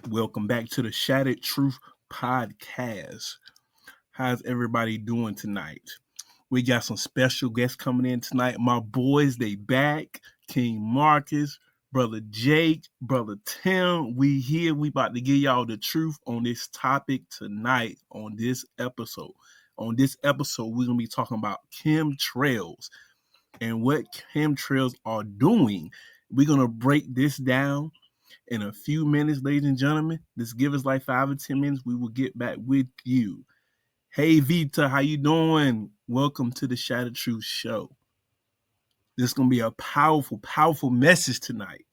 Welcome back to the Shattered Truth Podcast. How's everybody doing tonight? We got some special guests coming in tonight. My boys, they back. King Marcus, Brother Jake, Brother Tim. We here. We about to give y'all the truth on this topic tonight on this episode. On this episode, we're going to be talking about chemtrails and what chemtrails are doing. We're going to break this down in a few minutes, ladies and gentlemen. Just give us like 5 or 10 minutes. We will get back with you. Hey Vita, how you doing? Welcome to the Shattered Truth Show. This is gonna be a powerful, powerful message tonight,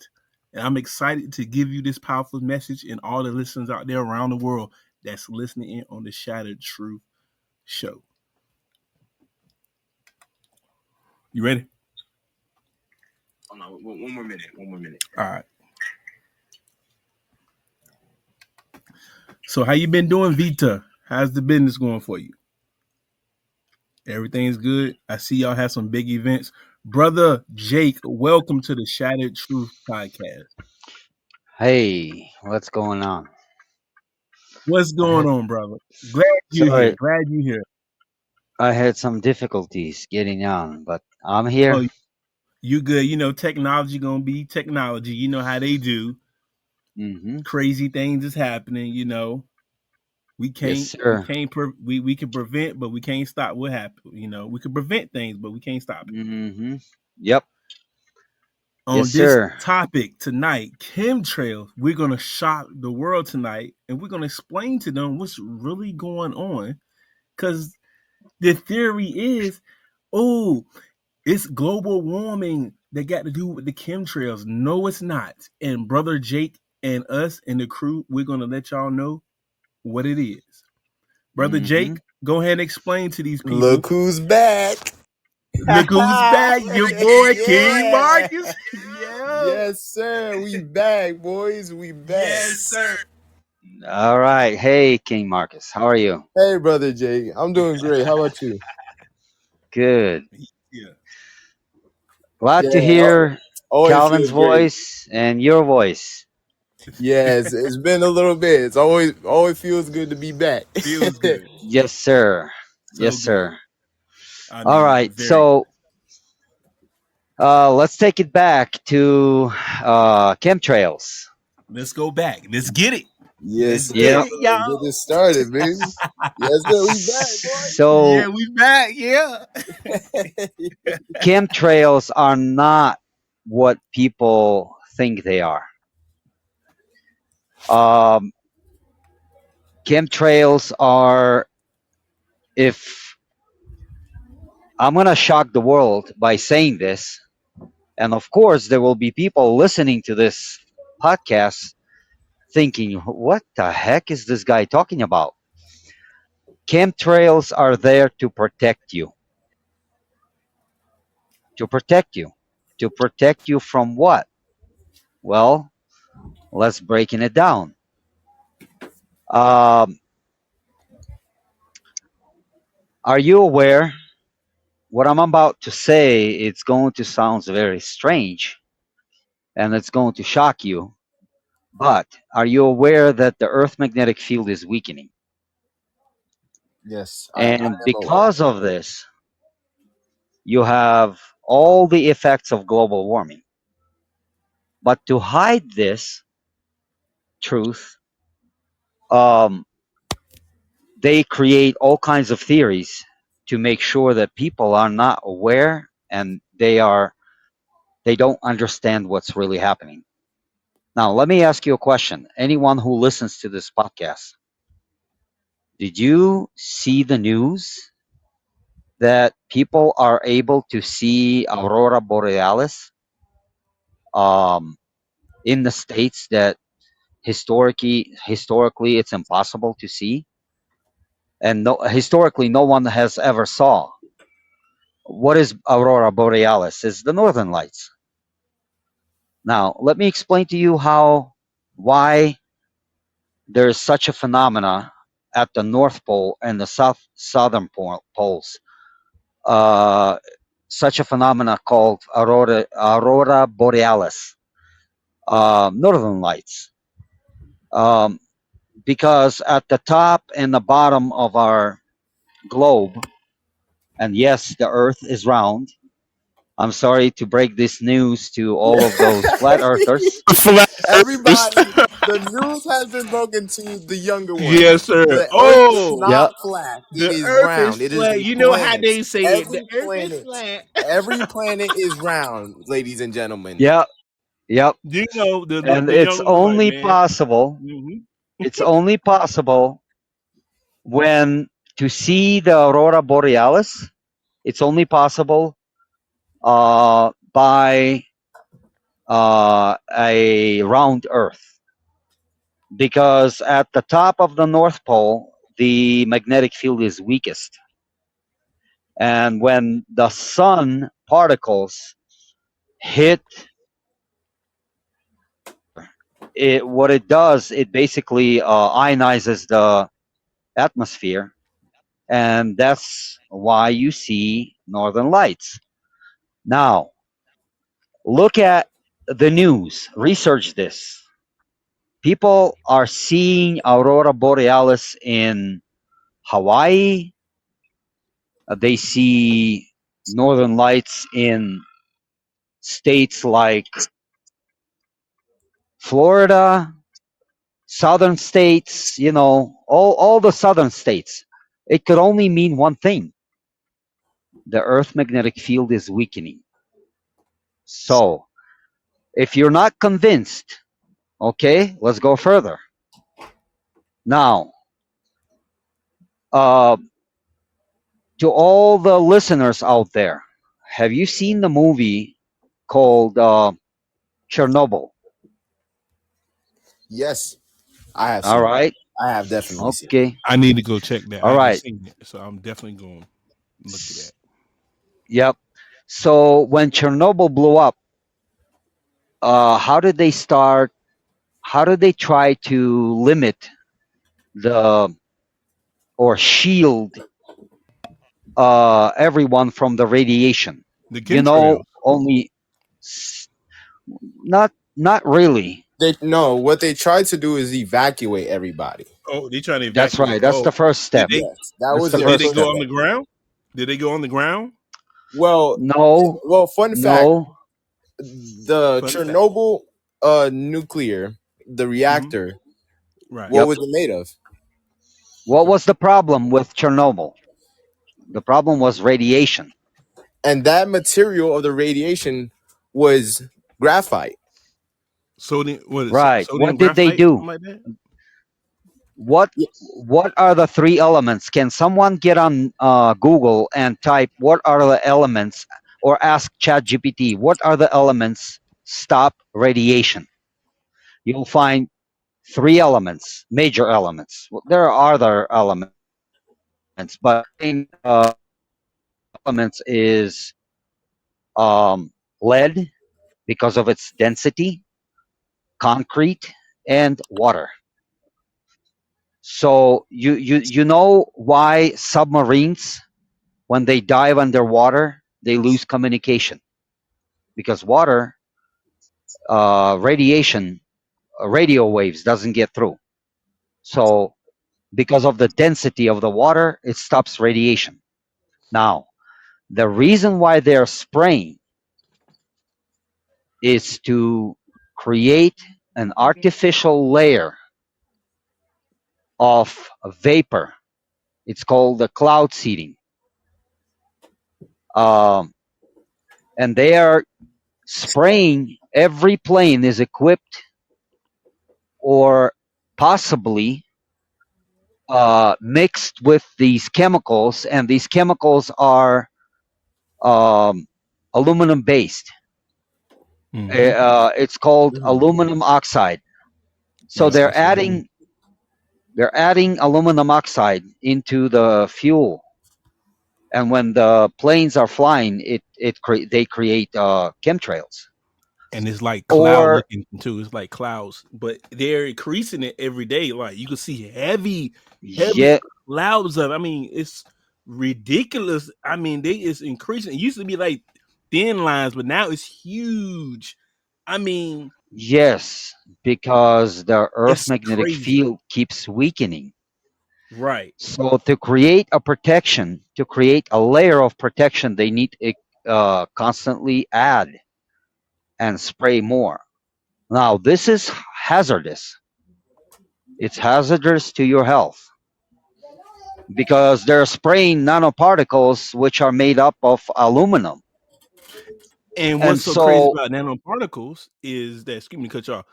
and I'm excited to give you this powerful message and all the listeners out there around the world that's listening in on the Shattered Truth Show. You ready? Oh no, one more minute. All right. So how you been doing, Vita? How's the business going for you? Everything's good. I see y'all have some big events. Brother Jake, welcome to the Shattered Truth Podcast. Hey, what's going on? What's I going had, on, brother? Glad you're here. sorry, Glad you're here. I had some difficulties getting on, but I'm Oh, here. you good. You know, technology gonna be technology. You know how they do. Mm-hmm. Crazy things is happening, you know. We Yes, can't we sir. can't pre- we can prevent, but we can't stop what happened. You know, we can prevent things, but we can't stop it. Mm-hmm. Yep. Yes, On this sir. topic tonight, chemtrails, we're gonna shock the world tonight, and we're gonna explain to them what's really going on. Because the theory is, oh, it's global warming that got to do with the chemtrails. No, it's not. And Brother Jake and us and the crew, we're gonna let y'all know what it is. Brother Mm-hmm. Jake, go ahead and explain to these Look people. who's back. Look who's back, your boy King Yeah. Marcus. Yeah. Yes, sir. We back, boys. We back. Yes, sir. All right. Hey, King Marcus, how are you? Hey, brother Jake. I'm doing great. How about you? Good. Yeah. Glad to Yeah. hear Always Calvin's feels great. voice and your voice. Yes, it's been a little bit. It's always feels good to be back. Feels good. Yes, sir. Yes, So good. sir. I All mean, right. very So let's take it back to chemtrails. Let's go back. Let's get it. Yes, Let's sir. get Yep. it, Let's y'all. get this started, baby. Yes, sir. We back, Yeah, So we back. Yeah. boy. chemtrails are not what people think they are. Um, chemtrails are, if I'm going to shock the world by saying this, and of course, there will be people listening to this podcast thinking, what the heck is this guy talking about? Chemtrails are there to protect you. To protect you. To protect you from what? Well, let's breaking it down. Um, are you aware what I'm about to say? It's going to sound very strange and it's going to shock you. But are you aware that the Earth magnetic field is weakening? Yes, I And am aware. because of this, you have all the effects of global warming. But to hide this truth, um, they create all kinds of theories to make sure that people are not aware and they don't understand what's really happening. Now, let me ask you a question. Anyone who listens to this podcast, did you see the news that people are able to see aurora borealis um, in the states that historically it's impossible to see, and historically no one has ever saw? What is aurora borealis? Is the northern lights. Now, let me explain to you why there is such a phenomena at the North Pole and the southern poles. Uh, Such a phenomena called aurora borealis, northern lights. um, because at the top and the bottom of our globe, and yes, the Earth is round. I'm sorry to break this news to all of those flat earthers. Flat Earthers. Everybody, the news has been broken to the younger ones. Yes, sir. The Earth is Oh, not Yep, flat; it the is Earth is round. It is flat. the You know how planets. they say it. The Earth is flat. Every planet is round, ladies and gentlemen. yep, yep. You know And the it's young ones like, only man. possible. Hmm. It's only possible when to see the aurora borealis. It's only possible by a round Earth, because at the top of the North Pole, the magnetic field is weakest. And when the sun particles hit it, what it does, it basically ionizes the atmosphere. And that's why you see northern lights. Now, look at the news, research this. People are seeing aurora borealis in Hawaii. They see northern lights in states like Florida, southern states, all the southern states. It could only mean one thing: the Earth magnetic field is weakening. So, if you're not convinced, okay, let's go further. Now, uh, to all the listeners out there, have you seen the movie called Chernobyl? Yes, I have All seen it. right. I have definitely seen it. Okay. I need to go check that. I All haven't right. seen it, so I'm definitely going to look at that. Yep. So when Chernobyl blew up, how did they start? How did they try to limit the or shield everyone from the radiation? The chemtrails. Only not really. What they tried to do is evacuate everybody. Oh, they trying to That's evacuate. right. That's Oh, the first did step. they Yes, that That's was the their did they first go first step. on the step. ground? Did they go on the ground? Well, No, fun fact: no. the Fun fact. Chernobyl nuclear, the Hmm. reactor, Right. what Yep. was it made of? What was the problem with Chernobyl? The problem was radiation. And that material of the radiation was graphite. Sodium. What is it? Right. Sodium What did they graphite? do? Something like that. What Yeah. what are the three elements? Can someone get on Google and type what are the elements, or ask ChatGPT what are the elements stop radiation? You'll find three elements, major elements. Well, there are other elements, but the main elements is lead because of its density, concrete, and water. So you know why submarines, when they dive underwater, they lose communication, because water, radiation, radio waves doesn't get through. So because of the density of the water, it stops radiation. Now, the reason why they're spraying is to create an artificial layer of vapor. It's called the cloud seeding. Um, and they are spraying. Every plane is equipped, or possibly mixed with these chemicals, and these chemicals are um, aluminum based. Hmm. It's called Mhm. aluminum oxide. So Yep, they're I saw that. adding they're adding aluminum oxide into the fuel, and when the planes are flying, they create chemtrails. And it's like cloud Or looking too. It's like clouds, but they're increasing it every day. Like you can see heavy yeah, clouds of. I mean, it's ridiculous. I mean, they is increasing. It used to be like thin lines, but now it's huge. I mean, yes, because the Earth It's magnetic crazy. field keeps weakening. Right. So to create a protection, to create a layer of protection, they need to constantly add and spray more. Now, this is hazardous. It's hazardous to your health because they're spraying nanoparticles which are made up of aluminum. And And what's so crazy so, about nanoparticles is that, excuse me, cut you off.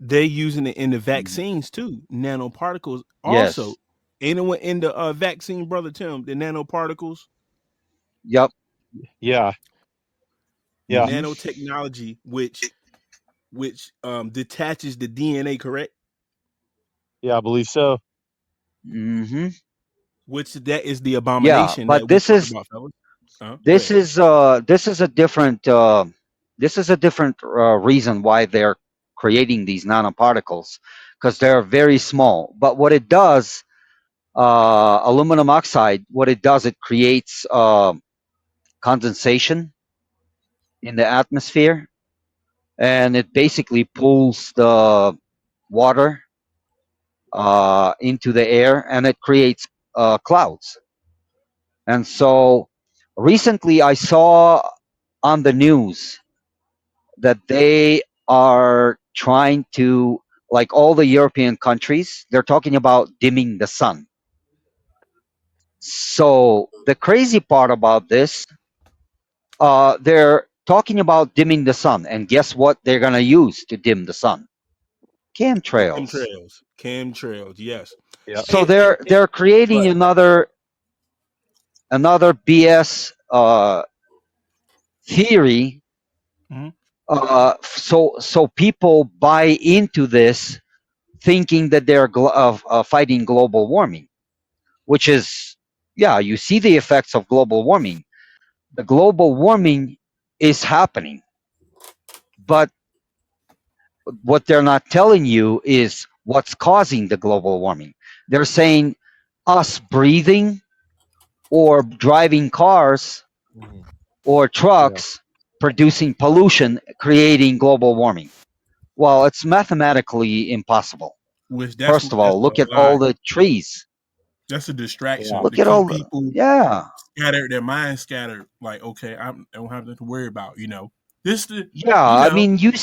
They using it in the vaccines too. Nanoparticles also. yes, Anyone in the vaccine, brother Tim, the nanoparticles, yep. Yeah, yeah, Hmm. nanotechnology, which detaches the DNA, correct? yeah. I believe so. Hmm. Which that is the Yeah, abomination but that we talked about, fellas. Go ahead. this is a different reason why they're creating these nanoparticles, because they're very small. But what it does, aluminum oxide, what it does, it creates condensation in the atmosphere, and it basically pulls the water into the air, and it creates clouds. And so recently I saw on the news that they are trying to, like all the European countries, they're talking about dimming the sun. So the crazy part about this, they're talking about dimming the sun, and guess what they're gonna use to dim the sun? Chemtrails. Chemtrails. Chemtrails, yes. Yeah, So And they're creating but another BS theory. mhm. So people buy into this, thinking that they're fighting global warming, which is, yeah, you see the effects of global warming. The global warming is happening, but what they're not telling you is what's causing the global warming. They're saying us breathing or driving cars Mhm. or yeah, trucks producing pollution creating global warming. Well, it's mathematically impossible. which First of that's all, look at a lie. all the trees. That's a yeah, distraction Look to at keep all the, people yeah. scattered, their minds scattered. Like, okay, I don't have nothing to worry about. This, the, Yeah, you I know, mean, you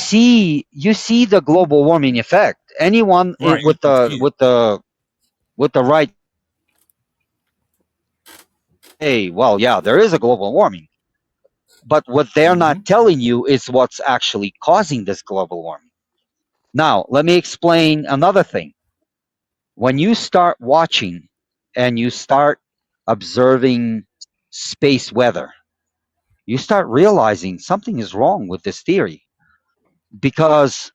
see the global warming effect. Anyone right? You with can the see it. right, hey, well, yeah, there is a global warming, but what they're Hmm. not telling you is what's actually causing this global warming. Now, let me explain another thing. When you start watching and you start observing space weather, you start realizing something is wrong with this theory, because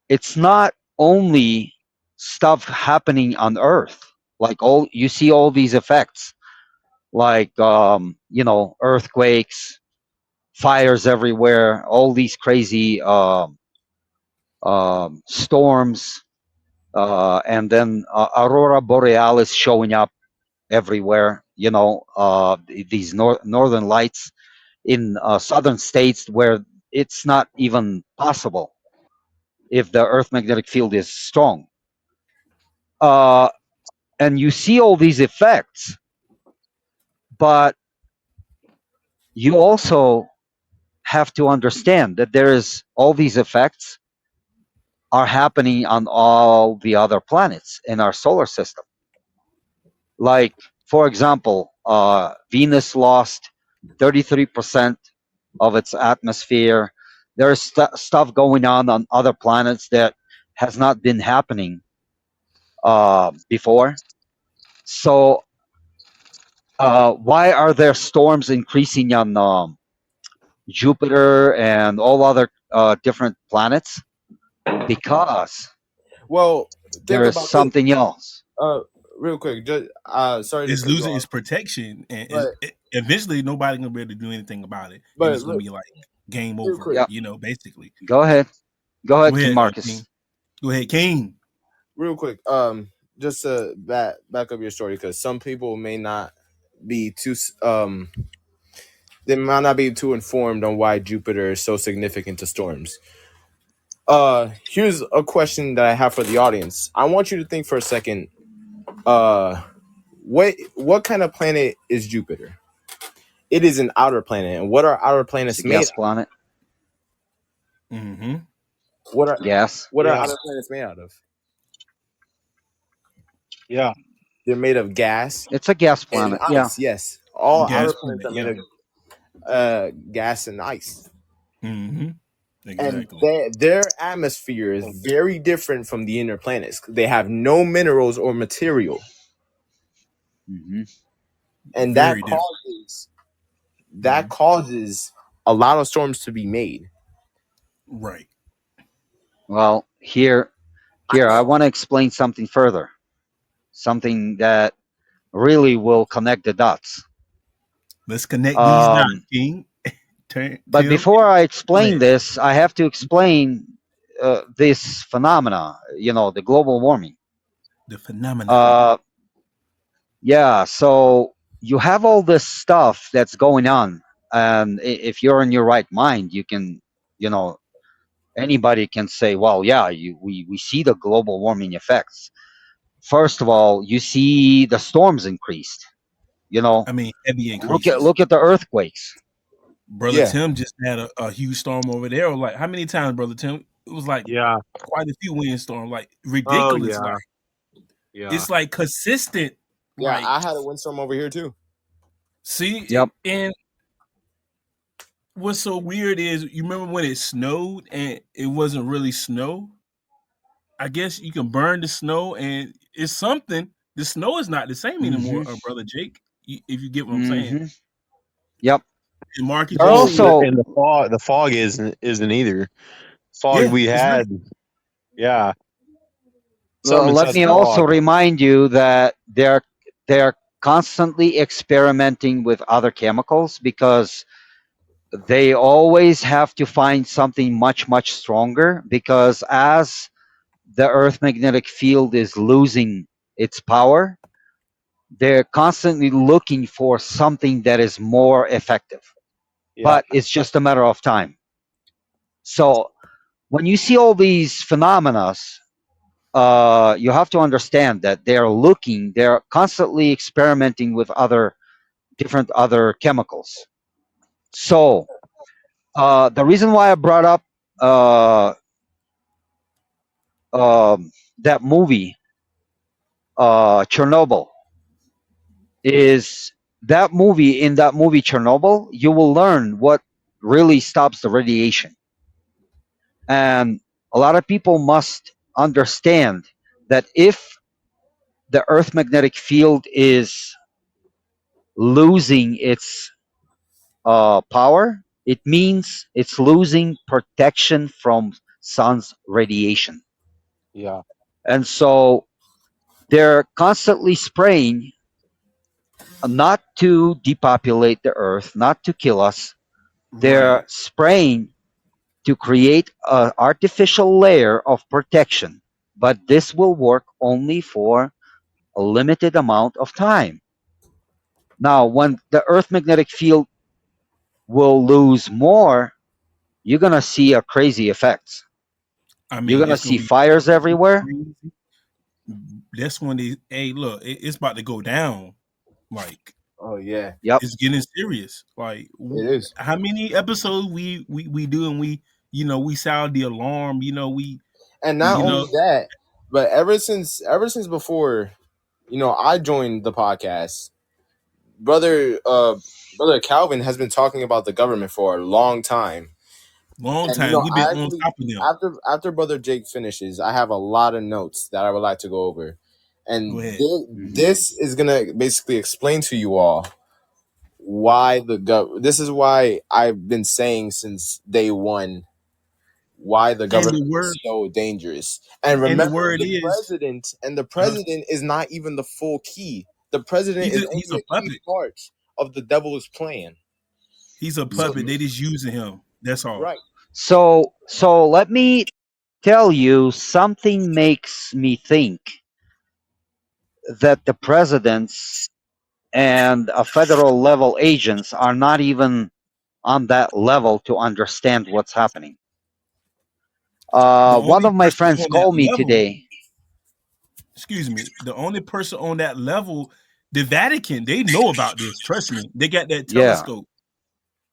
it's not only stuff happening on Earth. Like, all you see all these effects, like earthquakes, fires everywhere, all these crazy storms, and then aurora borealis showing up everywhere. These northern lights in southern states where it's not even possible if the Earth magnetic field is strong. Uh, and you see all these effects, but you also have to understand that there is all these effects are happening on all the other planets in our solar system. Like, for example, Venus lost 33% of its atmosphere. There's stuff going on other planets that has not been happening before. So, why are there storms increasing on Jupiter and all other different planets? Because Well, there think is about this. something else. Uh, Real quick, just sorry to It's cut you losing off, its protection, and but eventually nobody's gonna be able to do anything about it, and but it's gonna be like game real over. quick, Yeah, Basically. go ahead. Go Go ahead, King ahead, Marcus. King. Go ahead, King. real quick. Just to back up your story, because some people may not be they might not be too informed on why Jupiter is so significant to storms. Here's a question that I have for the audience. I want you to think for a second. Uh, what kind of planet is Jupiter? It is an outer planet, and what are outer It's a planets made gas of? planet. Mm-hmm. What are Gas. what are Yeah. outer planets made out of? Yeah. They're made of gas It's a gas and planet. Yeah. ice. Yes, all outer Gas planets planet, are made yeah. of gas and ice, Mm-hmm. and Exactly. their atmosphere is very different from the inner planets. They have no minerals or material, Hmm. and Very different. that causes a lot of storms to be made. Right. Well, here I want to explain something further. Something that really will connect the dots. Let's connect these dots, Um, King. but Tim, before I explain explain this, I have to explain this phenomena. The global warming. the phenomena. Uh, yeah. So you have all this stuff that's going on, and if you're in your right mind, you can, you know, anybody can say, well, yeah, we see the global warming effects. First of all, you see the storms increased. You know, I mean, heavy look at increases. look at the earthquakes. Brother Yeah, Tim just had a huge storm over there. Like, how many times, Brother Tim? It was like Yeah. quite a few windstorms. Like Oh ridiculous. Like yeah. Yeah. it's like consistent. yeah. Like I had a windstorm over here too. see, Yep. and what's so weird is you remember when it snowed and it wasn't really snow. I guess you can burn the snow and it's something. The snow is not the same anymore, Hmm. brother Jake. If you get what I'm saying. Hmm. Yep. And Marcus, They're you Well, see it. also and the fog isn't either. Fog Yeah, we it's not. had. Yeah. Some in let It's me not. also fog. remind you that they're constantly experimenting with other chemicals because they always have to find something much stronger because as the earth magnetic field is losing its power, they're constantly looking for something that is more effective, Yeah. but it's just a matter of time. So when you see all these phenomena, you have to understand that they're constantly experimenting with different other chemicals. So the reason why I brought up uh, that movie, Chernobyl, is in that movie Chernobyl, you will learn what really stops the radiation. And a lot of people must understand that if the Earth magnetic field is losing its power, it means it's losing protection from sun's radiation. Yeah. And so they're constantly spraying not to depopulate the earth, not to kill us. Right. They're spraying to create an artificial layer of protection. But this will work only for a limited amount of time. Now, when the earth magnetic field will lose more, you're going to see a crazy effects. I You're mean, going to it's gonna see be fires so everywhere. crazy. That's when they hey look, it's about to go down. Like Oh yeah, Yep. it's getting serious. Like it is. how many episodes we do and we sound the alarm. And not You only know that, but ever since before, I joined the podcast. Brother Calvin has been talking about the government for a long time. long And time we've been I on actually top of them. after Brother Jake finishes, I have a lot of notes that I would like to go over. Go And ahead. Hmm. this is gonna basically explain to you all why this is why I've been saying since day one why the And government the is word so dangerous. And and the remember, word is the uh, president is not even the full key. The president is he's only a a key puppet. part of the devil's plan. He's a So puppet. They just using him. That's all. right. So let me tell you something makes me think that the presidents and federal level agents are not even on that level to understand what's happening. The One only of my person friends on that called me level, today. excuse me, the only person on that level, the Vatican, they know about this. Trust me, they got that Yeah, telescope.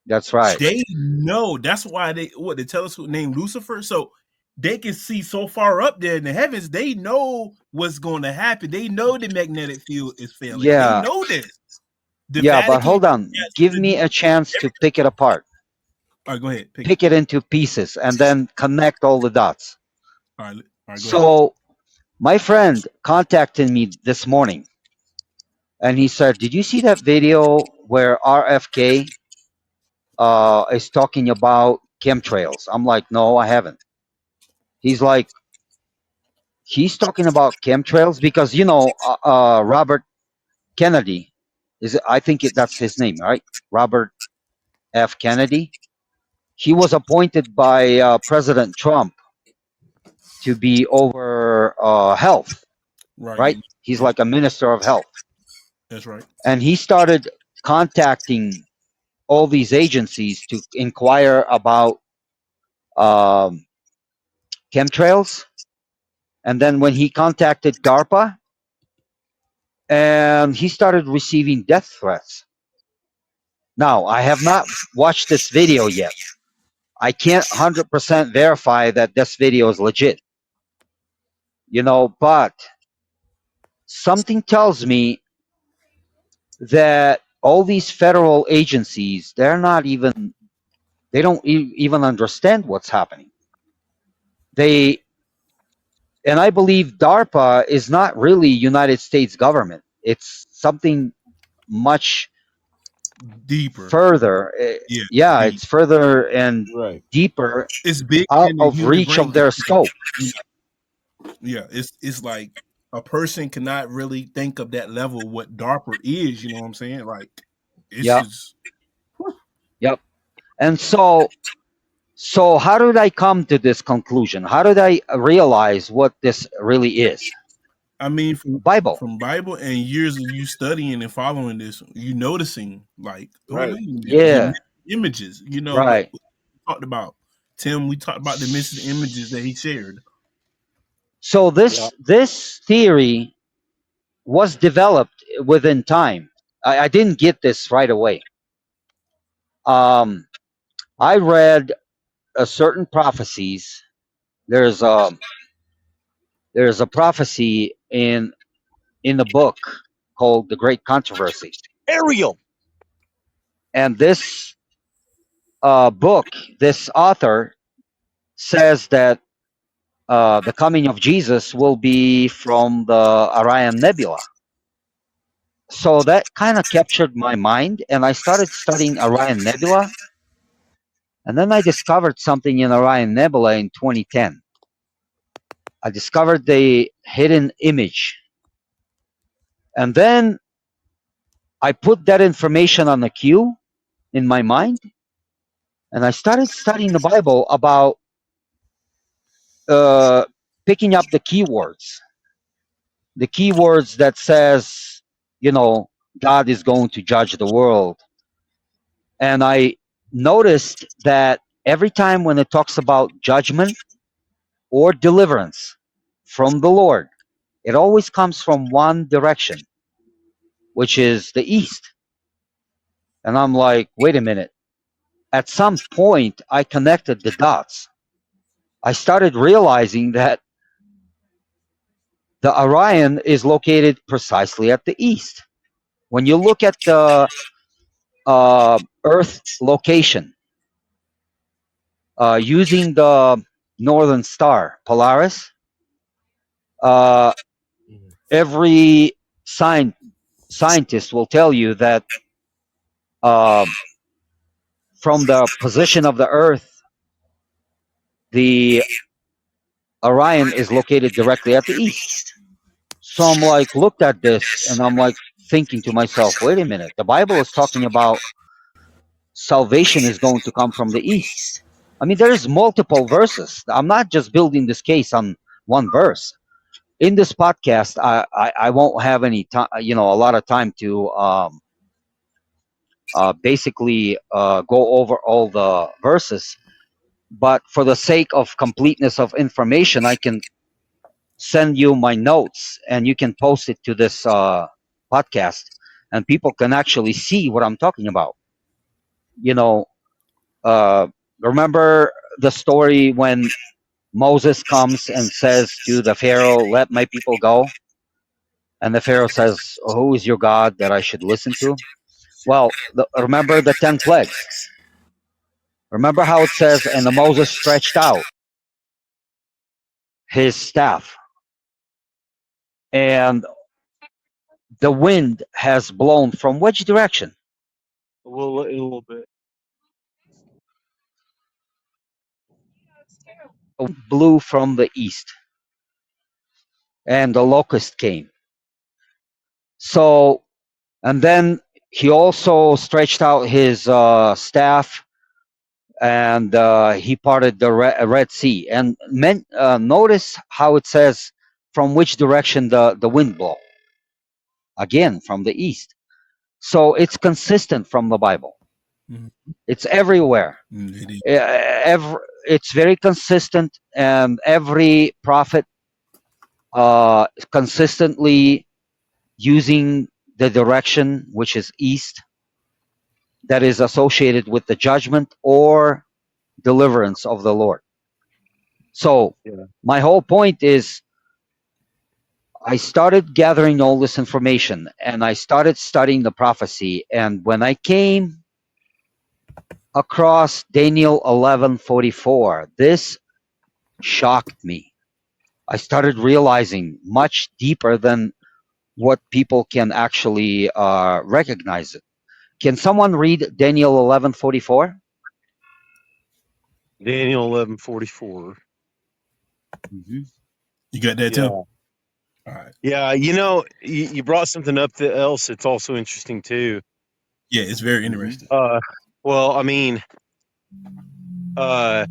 that's right. They know. That's why the telescope named Lucifer. So they can see so far up there in the heavens. They know what's going to happen. They know the magnetic field is failing. They Yeah, know this. The yeah, but Vatican hold on. has Give to me do a chance to everything. pick it apart, All right, go ahead, pick it. pick it into pieces, and then connect all the dots. All right, go ahead. So my friend contacted me this morning, and he said, "Did you see that video where RFK is talking about chemtrails?" I'm like, "No, I haven't." He's like, "He's talking about chemtrails because Robert Kennedy I think that's his name, right? Robert F. Kennedy. He was appointed by President Trump to be over health, Right. right? He's like a minister of health, That's right. and he started contacting all these agencies to inquire about um, chemtrails. And then when he contacted DARPA, and he started receiving death threats. Now, I have not watched this video yet. I can't 100% verify that this video is legit, but something tells me that all these federal agencies, they don't even understand what's happening. They, and I believe DARPA is not really United States government. It's something much Deeper. further. Yeah. Yeah, Deep. it's further and Right. deeper, It's bigger out than the of human reach brain of can their think. scope. Yeah. It's like a person cannot really think of that level of what DARPA is. You know what I'm saying? Like it's Yep, just. yep. And so how did I come to this conclusion? How did I realize what this really is? I mean, Bible. from Bible and years of you studying and following this, you noticing like, oh Right. wait a minute, the Yeah, missing images. Like right. we talked about Tim. We talked about the missing images that he shared. So Yeah. this theory was developed within time. I didn't get this right away. Um, I read a certain prophecies. There's a there's a prophecy in the book called The Great Controversy, Ariel. and this book, this author says that the coming of Jesus will be from the Orion Nebula. So that kind of captured my mind, and I started studying Orion Nebula. And then I discovered something in Orion Nebula in 2010. I discovered the hidden image. And then I put that information on a queue in my mind, and I started studying the Bible about uh, picking up the keywords that says, you know, God is going to judge the world. And I noticed that every time when it talks about judgment or deliverance from the Lord, it always comes from one direction, which is the east. And I'm like, wait a minute. At some point, I connected the dots. I started realizing that the Orion is located precisely at the east. When you look at the Earth location using the northern star, Polaris, uh, Mhm. every scientist will tell you that uh, from the position of the Earth, the Orion is located directly at the east. So I'm like, looked at this and I'm like thinking to myself, wait a minute, the Bible is talking about salvation is going to come from the east. I mean, there's multiple verses. I'm not just building this case on one verse. In this podcast, I won't have any time, a lot of time to basically go over all the verses. but for the sake of completeness of information, I can send you my notes and you can post it to this podcast, and people can actually see what I'm talking about. You know, uh, remember the story when Moses comes and says to the Pharaoh, "Let my people go," and the Pharaoh says, "Who is your God that I should listen to?" Well, remember the 10 plagues. Remember how it says, and the Moses stretched out his staff, and the wind has blown from which direction? A little bit. The wind blew from the east, and the locust came. So, and then he also stretched out his staff, and he parted the Red Sea. And notice how it says from which direction the wind blow. Again, from the east. So it's consistent from the Bible. Mhm. It's everywhere. It is. It's very consistent, and every prophet consistently using the direction which is east, that is associated with the judgment or deliverance of the Lord. So Yeah. my whole point is, I started gathering all this information and I started studying the prophecy, and when I came across Daniel 11:44, this shocked me. I started realizing much deeper than what people can actually recognize it. Can someone read Daniel 11:44? Daniel 11:44. Mm-hmm. You got that, Yeah. Tim? All right. Yeah. You brought something up that else that's also interesting too. Yeah, it's very Mm-hmm. interesting. Well, I mean, uh,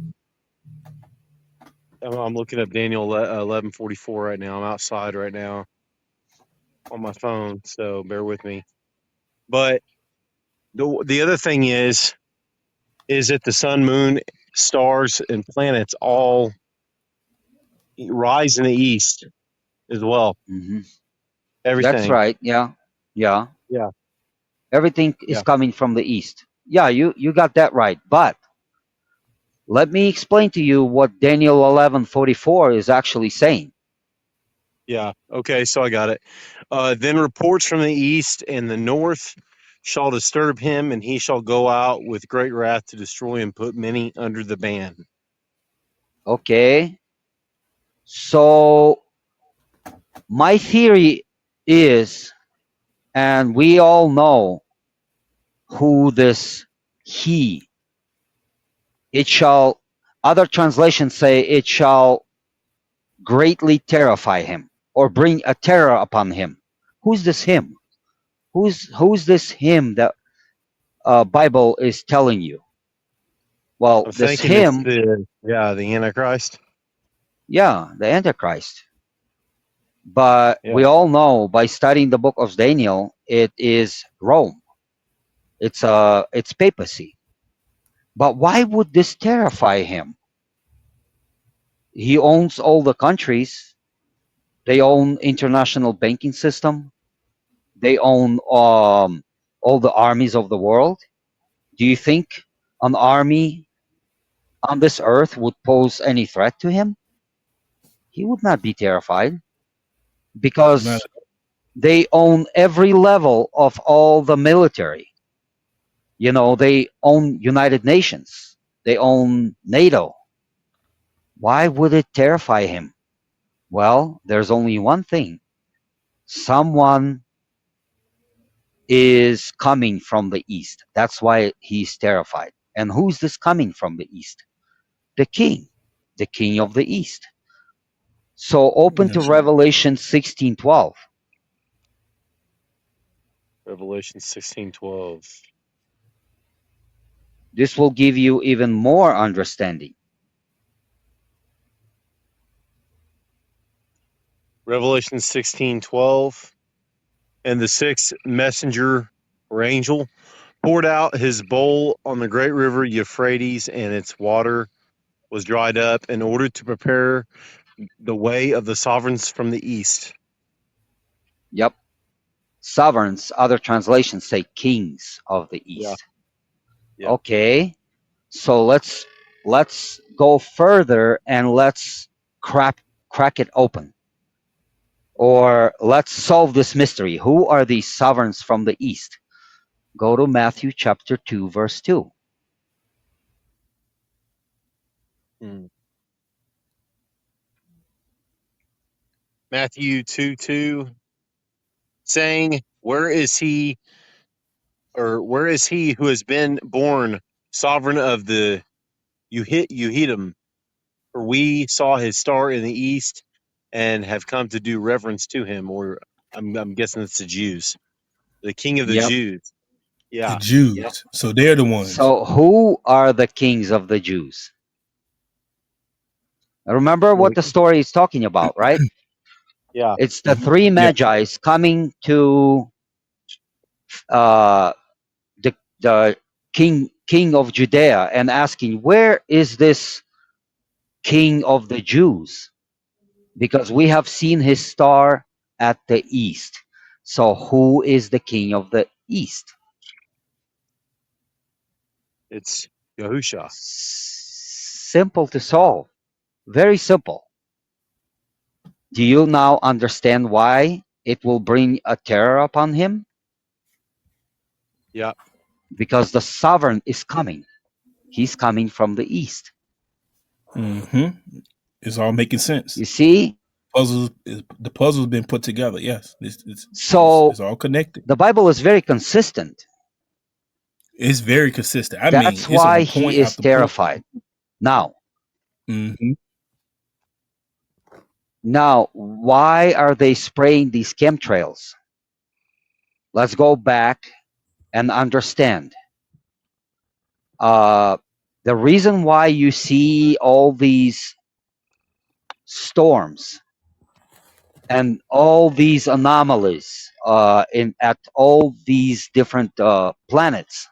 I'm looking up Daniel 11:44 right now. I'm outside right now on my phone, so bear with me. But the other thing is that the sun, moon, stars, and planets all rise in the east as well. Mm-hmm. That's Everything. right. Yeah. Yeah. Yeah. Everything is Yeah. coming from the east. Yeah, you got that right. But let me explain to you what Daniel 11:44 is actually saying. Yeah. Okay. So I got it. Then reports from the east and the north shall disturb him, and he shall go out with great wrath to destroy and put many under the ban. Okay? So my theory is, and we all know who this he, it shall, other translations say it shall greatly terrify him or bring a terror upon him. Who's this him? Who's this him that Bible is telling you? Well, I'm this thinking it's him, the Antichrist. yeah, the Antichrist. But Yeah. we all know by studying the book of Daniel, it is Rome. It's papacy. But why would this terrify him? He owns all the countries. They own international banking system. They own all the armies of the world. Do you think an army on this earth would pose any threat to him? He would not be terrified Not because they own every level of all the military. You know, they own United Nations. They own NATO. Why would it terrify him? Well, there's only one thing. Someone is coming from the east. That's why he's terrified. And who's this coming from the east? The king of the east. So open to that's right. Revelation 16:12. Revelation 16:12. This will give you even more understanding. Revelation 16:12. And the sixth messenger or angel poured out his bowl on the great river Euphrates and its water was dried up in order to prepare the way of the sovereigns from the east. Yep. Sovereigns, other translations say kings of the east. Yeah. Okay. So let's go further and let's crack it open. Or let's solve this mystery. Who are these sovereigns from the east? Go to Matthew chapter 2, verse 2. Matthew 2:2, saying, where is he who has been born sovereign of the Uhidum? For we saw his star in the east and have come to do reverence to him. Or I'm guessing it's the Jews, the King of the Yep. Jews. The Yeah. Jews. So they're the ones. So who are the kings of the Jews? Remember what the story is talking about, right? Yeah. It's the three magi's coming to the king of Judea and asking, where is this king of the Jews? Because we have seen his star at the east. So who is the king of the east? It's Yahusha. Simple to solve. Very simple. Do you now understand why it will bring a terror upon him? Yeah. Because the sovereign is coming. He's coming from the east. It's all making sense. You see? The puzzle's been put together. Yes. It's all connected. The Bible is very consistent. It's very consistent. I That's mean, it's why on point he is after terrified. Now, why are they spraying these chemtrails? Let's go back and understand. The reason why you see all these storms and all these anomalies at all these different planets,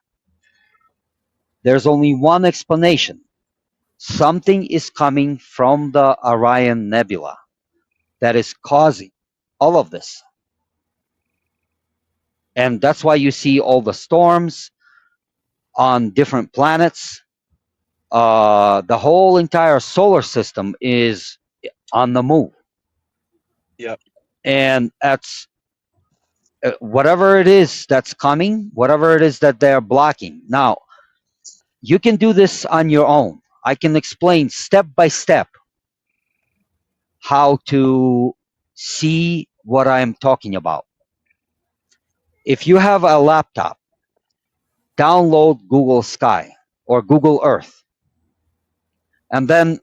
there's only one explanation. Something is coming from the Orion Nebula that is causing all of this. And that's why you see all the storms on different planets. The whole entire solar system is on the move. Yep. And that's whatever it is that's coming, whatever it is that they're blocking. Now, you can do this on your own. I can explain step by step how to see what I'm talking about. If you have a laptop, download Google Sky or Google Earth, and then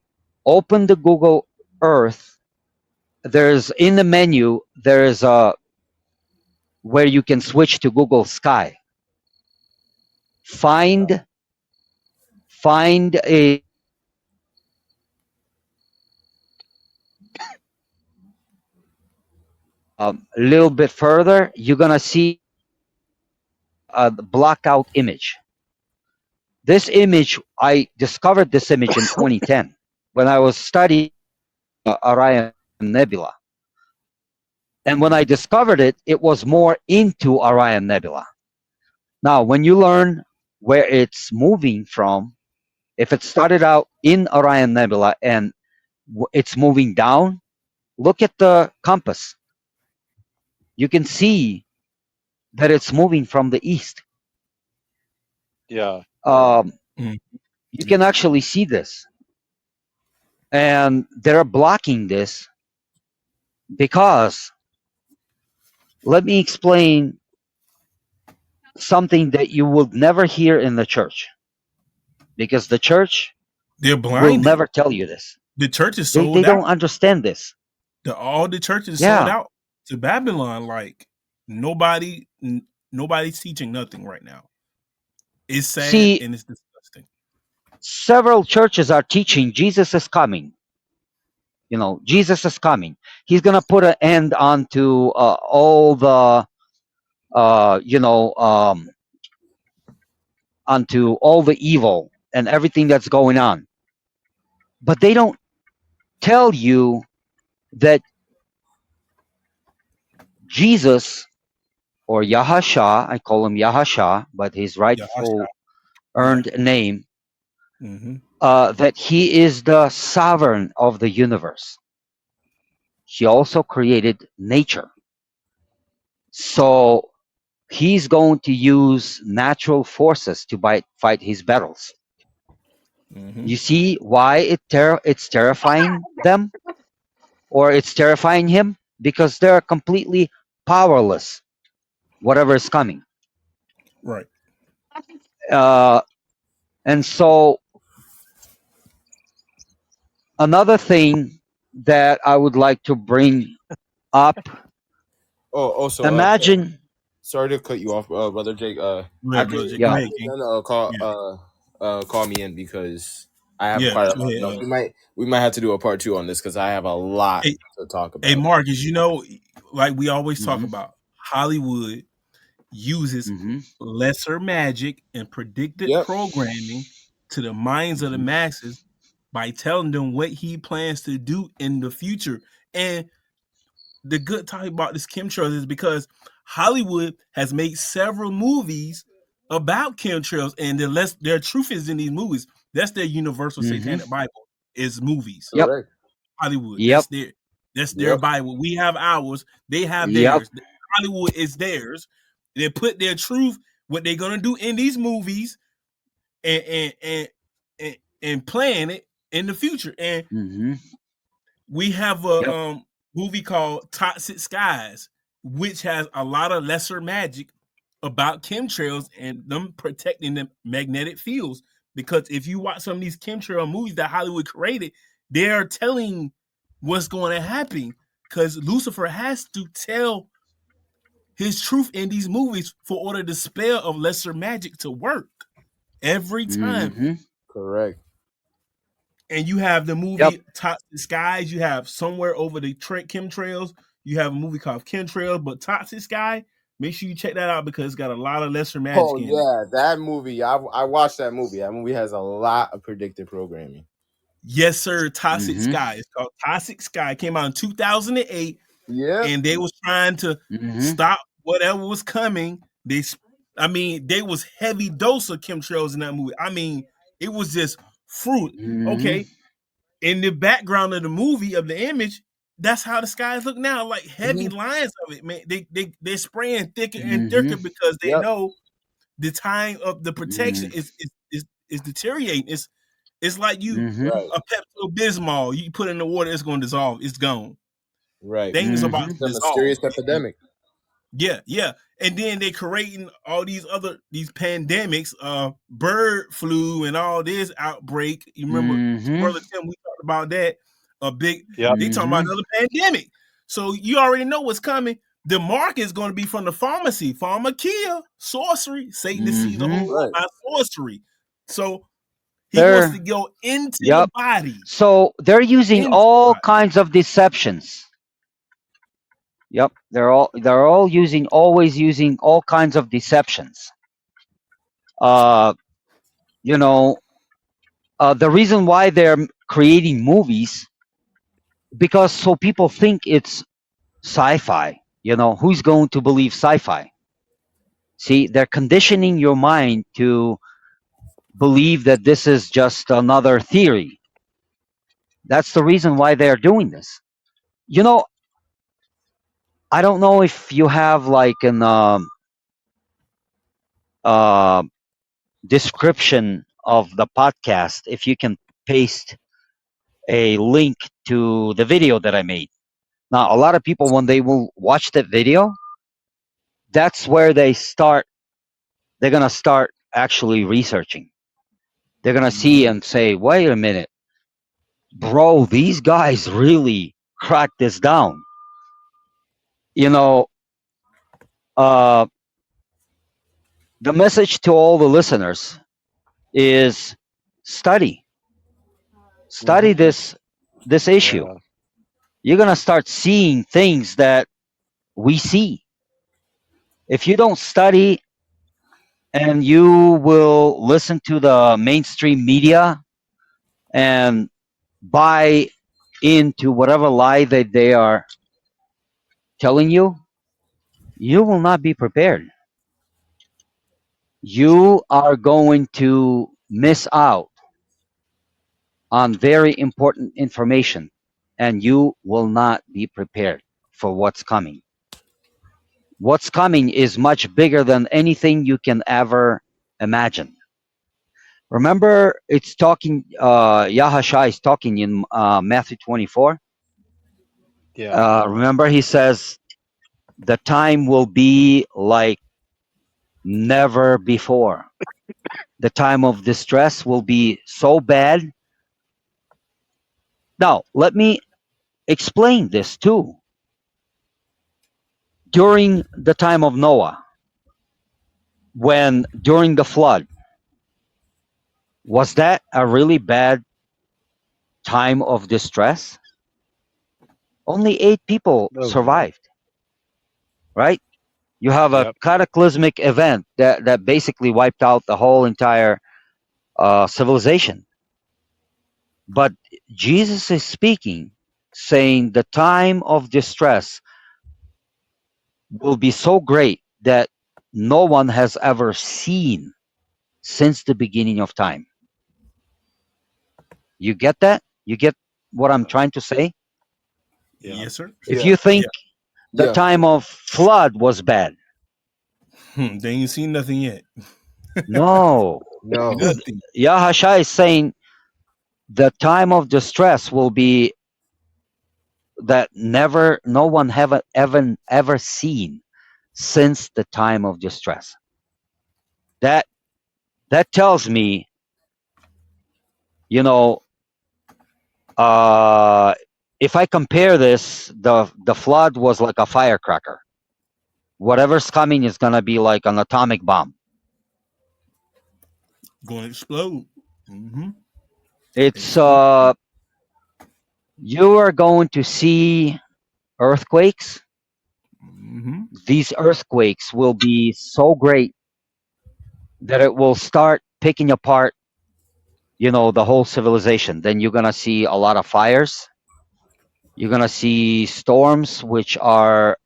open the Google Earth. There's in the menu, there's a where you can switch to Google Sky. Find a little bit further, you're gonna see a blocked out image. This image, I discovered this image in 2010 when I was studying Orion Nebula. And when I discovered it, it was more into Orion Nebula. Now, when you learn where it's moving from, if it started out in Orion Nebula and it's moving down, look at the compass. You can see that it's moving from the east. Yeah. You can actually see this. And they're blocking this because, let me explain something that you will never hear in the church, because the church they're will blinded. never tell you this. The church is They sold out. don't understand this. All the churches sold out to Babylon. Like nobody's teaching nothing right now. It's sad and it's disgusting. Several churches are teaching Jesus is coming. You know, Jesus is coming. He's gonna put an end onto all the onto all the evil and everything that's going on. but they don't tell you that Jesus or Yahasha, I call him Yahasha, but his Yeah, I rightful shot. Yeah. earned name, Mm-hmm. that he is the sovereign of the universe. He also created nature. So he's going to use natural forces to fight his battles. Mm-hmm. You see why it's terrifying them, or it's terrifying him? Because they're completely powerless, whatever is coming. Right. Uh, and so, another thing that I would like to bring up, Oh, also, imagine, sorry to cut you off, brother Jake. Go ahead, After brother. Go yeah, ahead, you're King. done, Yeah. call me in because I have Yeah. quite a Go lot. ahead. No, we might have to do a part two on this because I have a lot Hey, to talk hey, about. Marcus, like we always talk hmm about, Hollywood uses hmm lesser magic and predicted Yep. programming to the minds of the hmm masses by telling them what he plans to do in the future. And the good talk about this chemtrails is because Hollywood has made several movies about chemtrails, and their truth is in these movies. That's their universal hmm satanic Bible is movies. yep, Correct. Hollywood. yep, That's their Yep. Bible. We have ours. They have yep, theirs. Hollywood is theirs. They put their truth, what they're gonna do in these movies, and and plan it in the future. And hmm we have a yep, movie called Toxic Skies, which has a lot of lesser magic about chemtrails and them protecting the magnetic fields. Because if you watch some of these chemtrail movies that Hollywood created, they are telling what's going to happen. Because Lucifer has to tell his truth in these movies for order the spell of lesser magic to work every time. hmm Correct. And you have the yep, movie Toxic Skies. You have Somewhere Over the Chemtrails. You have a movie called Chemtrails, but Toxic Sky. Make sure you check that out because it's got a lot of lesser Oh magic in it. yeah, that movie. I watched that movie. That movie has a lot of predictive programming. Yes, sir. Toxic hmm Sky. It's called Toxic Sky. It came out in 2008, Yep. and they was trying to hmm stop whatever was coming. They was heavy dose of chemtrails in that movie. I mean, it was just fruit. hmm Okay, in the background of the movie of the image, that's how the skies look now, like heavy Mhm. lines of it, man. They're spraying thicker and thicker hmm because they Yep. know the time of the protection is deteriorating. It's like you hmm Right. a Pepto Bismol, you put in the water, it's going to dissolve. It's gone. Right. Things are about hmm to It's a dissolve. mysterious epidemic. Yeah, yeah. And then they creating all these pandemics, bird flu and all this outbreak. You remember, hmm brother Tim, we talked about that. A big Yep. they talking about another pandemic. So you already know what's coming. The mark is going to be from the pharmacy, pharmakia, sorcery. Satan deceives the whole hmm world Right. by sorcery. So he wants to They're go into the yep. body. So they're using Into the all body. kinds of deceptions. Yep, they're always using all kinds of deceptions. Uh, you know, the reason why they're creating movies, because so people think it's sci-fi. Who's going to believe sci-fi? See, they're conditioning your mind to believe that this is just another theory. That's the reason why they're doing this. You know, I don't know if you have like an uh, description of the podcast, if you can paste a link to the video that I made. Now, a lot of people, when they will watch that video, that's where they're going to start actually researching. They're going to see and say, wait a minute, bro, these guys really cracked this down. You know, uh, the message to all the listeners is study, study Hmm. this issue. Yeah. You're going to start seeing things that we see. If you don't study and you will listen to the mainstream media and buy into whatever lie that they are telling you, you will not be prepared. You are going to miss out on very important information, and you will not be prepared for what's coming. What's coming is much bigger than anything you can ever imagine. Remember, it's talking, Yahashai is talking in Matthew 24. Yeah. Remember, he says, the time will be like never before. The time of distress will be so bad. Now, let me explain this too. During the time of Noah, when during the flood, was that a really bad time of distress? Only 8 people No. survived, right? You have a Yep. cataclysmic event that basically wiped out the whole entire civilization. But Jesus is speaking, saying the time of distress will be so great that no one has ever seen since the beginning of time. You get that? You get what I'm trying to say? Yeah. Yes, sir. If Yeah. you think the Yeah. time of flood was bad, They ain't seen nothing yet. no. No. Nothing. Yahashai is saying the time of distress will be that never no one have ever seen since the time of distress. That that tells me, you know, uh, if I compare this, the flood was like a firecracker. Whatever's coming is gonna be like an atomic bomb. Going to explode. Mm-hmm. It's Explode. you are going to see earthquakes. Mm-hmm. These earthquakes will be so great that it will start picking apart, the whole civilization. Then you're gonna see a lot of fires. You're gonna see storms, which are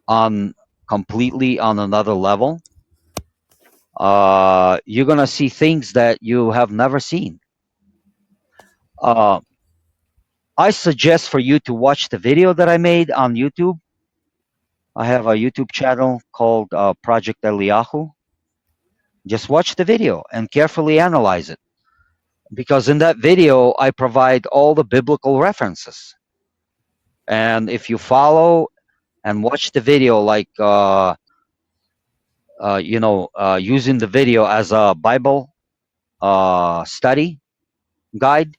on completely on another level. You're gonna see things that you have never seen. Uh, I suggest for you to watch the video that I made on YouTube. I have a YouTube channel called Project Eliyahu. Just watch the video and carefully analyze it, because in that video I provide all the biblical references. And if you follow and watch the video, like using the video as a Bible study guide,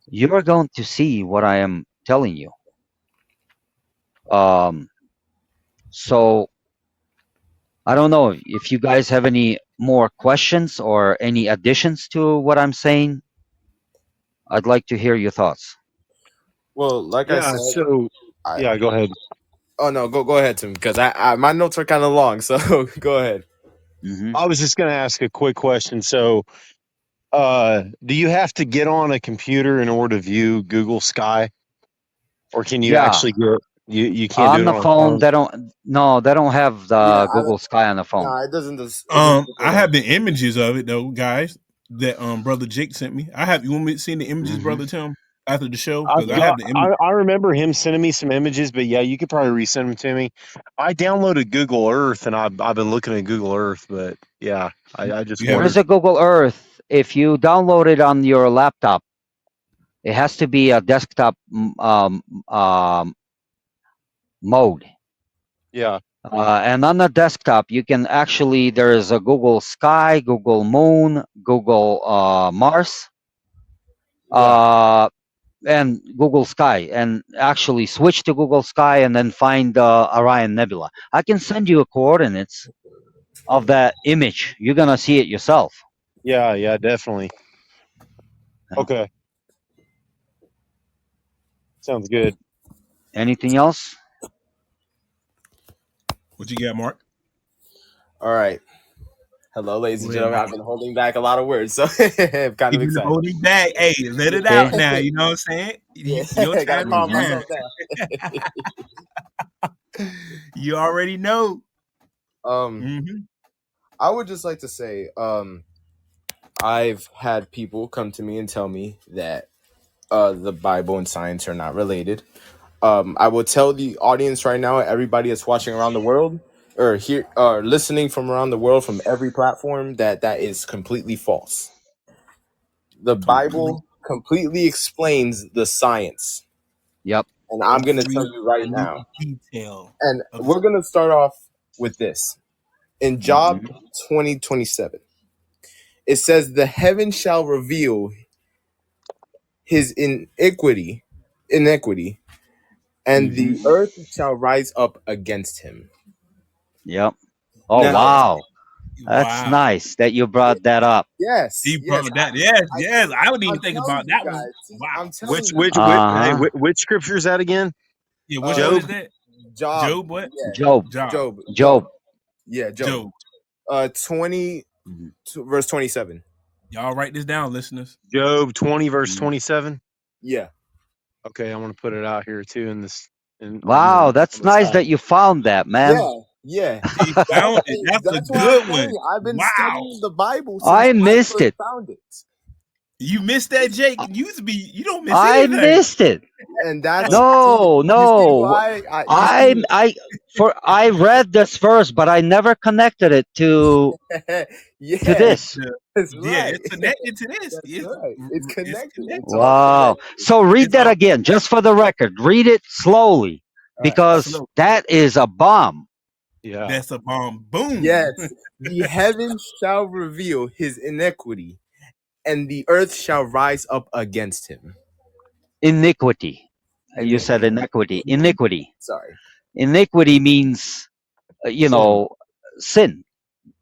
you are going to see what I am telling you. Um, so I don't know if you guys have any more questions or any additions to what I'm saying. I'd like to hear your thoughts. Well, like I Yeah. said, So, I yeah, go ahead. oh no, go ahead, Tim, because I my notes are kind of long, so go ahead. Hmm. I was just going to ask a quick question. So, do you have to get on a computer in order to view Google Sky, or can you Yeah, actually get you can't do on it the on a phone phone? they don't. No, they don't have Yeah, the Google Sky on the phone. no, it doesn't. It doesn't look I like have the images of it though, guys. That brother Jake sent me. I have. You want me to see the images, Hmm. brother Tim, after the show? I, Because I yeah, have the image. I remember him sending me some images, but yeah, you could probably resend them to me. I downloaded Google Earth, and I've been looking at Google Earth, but yeah, I just You have Where's wondered. the Google Earth? If you download it on your laptop, it has to be a desktop mode. Yeah, And on the desktop, you can actually, there is a Google Sky, Google Moon, Google Mars, yeah. uh, and Google Sky. And actually switch to Google Sky and then find Orion Nebula. I can send you coordinates of that image. You're going to see it yourself. yeah, definitely. Yeah. Okay, sounds good. Anything else? what you got, Mark? All right. Hello, ladies and Go ahead, gentlemen. Mike. I've been holding back a lot of words, so I'm kind of You've been excited. holding back. Hey, let it out now. You know what I'm saying? Yeah, Your I gotta time calm is myself time. down. You already know. Um, I would just like to say, I've had people come to me and tell me that the Bible and science are not related. I will tell the audience right now, everybody that's watching around the world or here listening from around the world from every platform, that is completely false. The Complete Bible completely explains the science, Yep. and I'm going to tell every you right minute now. detail And of the we're going to start off with this. In Job Mm-hmm. 20:27, it says, "The heaven shall reveal his iniquity, and Mm-hmm. the earth shall rise up against him." Yep. Oh Now, wow, that's wow. nice that you brought that up. yes, He yes, brought that. Yes, I yes. I wouldn't even I'm think telling about you that one. guys. See, I'm Wow. telling you. Uh huh. Which scripture is that again? Yeah, which one Uh, is Job. that? Job, Job what? yeah, Job. Job. Job, Job. yeah, Job. Job. 20 Mhm. verse 27. Y'all write this down, listeners. Job 20 verse Mhm. 27. Yeah, Okay, I want to put it out here too in this on Wow, on that's the nice side. that you found that, man. yeah, yeah. He found it. That's a That's why I'm good telling one. you. I've been Wow. studying the Bible since I I missed first it. found it, You missed that, Jake. You don't miss I anything. missed it. and that's No, you see no. why you see I read this verse, but I never connected it to yeah, It's this. that's yeah, right. it's connected to this. That's right. It's It's connected. It's connected. all Wow. connected. So read It's that all again, just for the record. Read it slowly, All right. because slow. that is a bomb. Yeah. That's a bomb. Boom. Yes, the heavens shall reveal his iniquity, and the earth shall rise up against him. Iniquity. You said Iniquity. iniquity. Iniquity. Sorry. Iniquity means, Sin. sin.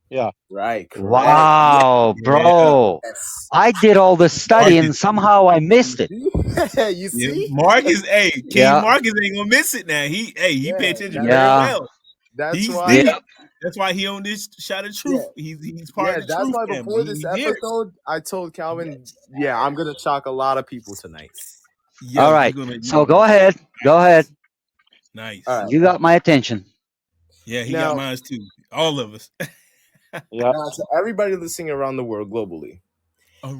Yeah. Right. Correct. Yeah. Wow, Yeah. bro. Yes. I did all this study and Marcus. somehow I missed it. You Yeah. see? Marcus, hey, King Yeah. Marcus ain't gonna miss it now. He pay Yeah. attention very Yeah. well. That's He's why. Yeah. he that's why he on this shot of Yeah. truth. He's part Yeah. of the That's truth why family. before this He's here. episode, I told Calvin, yeah, I'm gonna shock a lot of people tonight. All Yo, right. So go ahead. Go ahead. All nice. right. You got my attention. Yeah, he got Now, mine too. All of us. Yeah. to everybody listening around the world globally,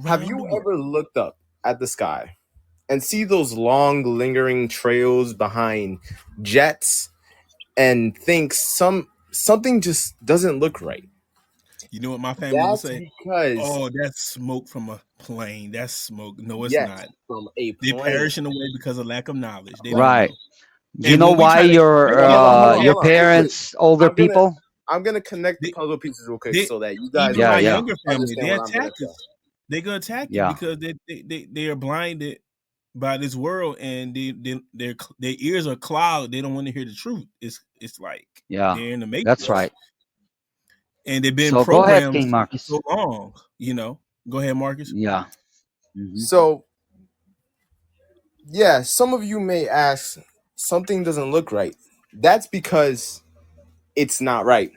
have Around you the world. ever looked up at the sky and see those long, lingering trails behind jets and think something just doesn't look right? You know what my family would That's say? because Oh, that's smoke from a plane. That's smoke. No, it's yes, not. from a They're plane. perishing away because of lack of knowledge. They don't Right. know. You And know when we why try to your explain it, hold on, your Hold on, real quick. parents older I'm gonna people? I'm gonna connect the they, puzzle pieces real quick they so that you guys even Yeah, my will yeah. younger family, understand they what I'm attack gonna say. us. They're gonna attack you Yeah. because they are blinded by this world, and their ears are clogged. They don't want to hear the truth. It's like Yeah. they're in the That's matrix, right. and they've been So go ahead, programmed King for Marcus. so long. Go ahead, Marcus. Yeah. Hmm. So yeah, some of you may ask, something doesn't look right. That's because it's not right.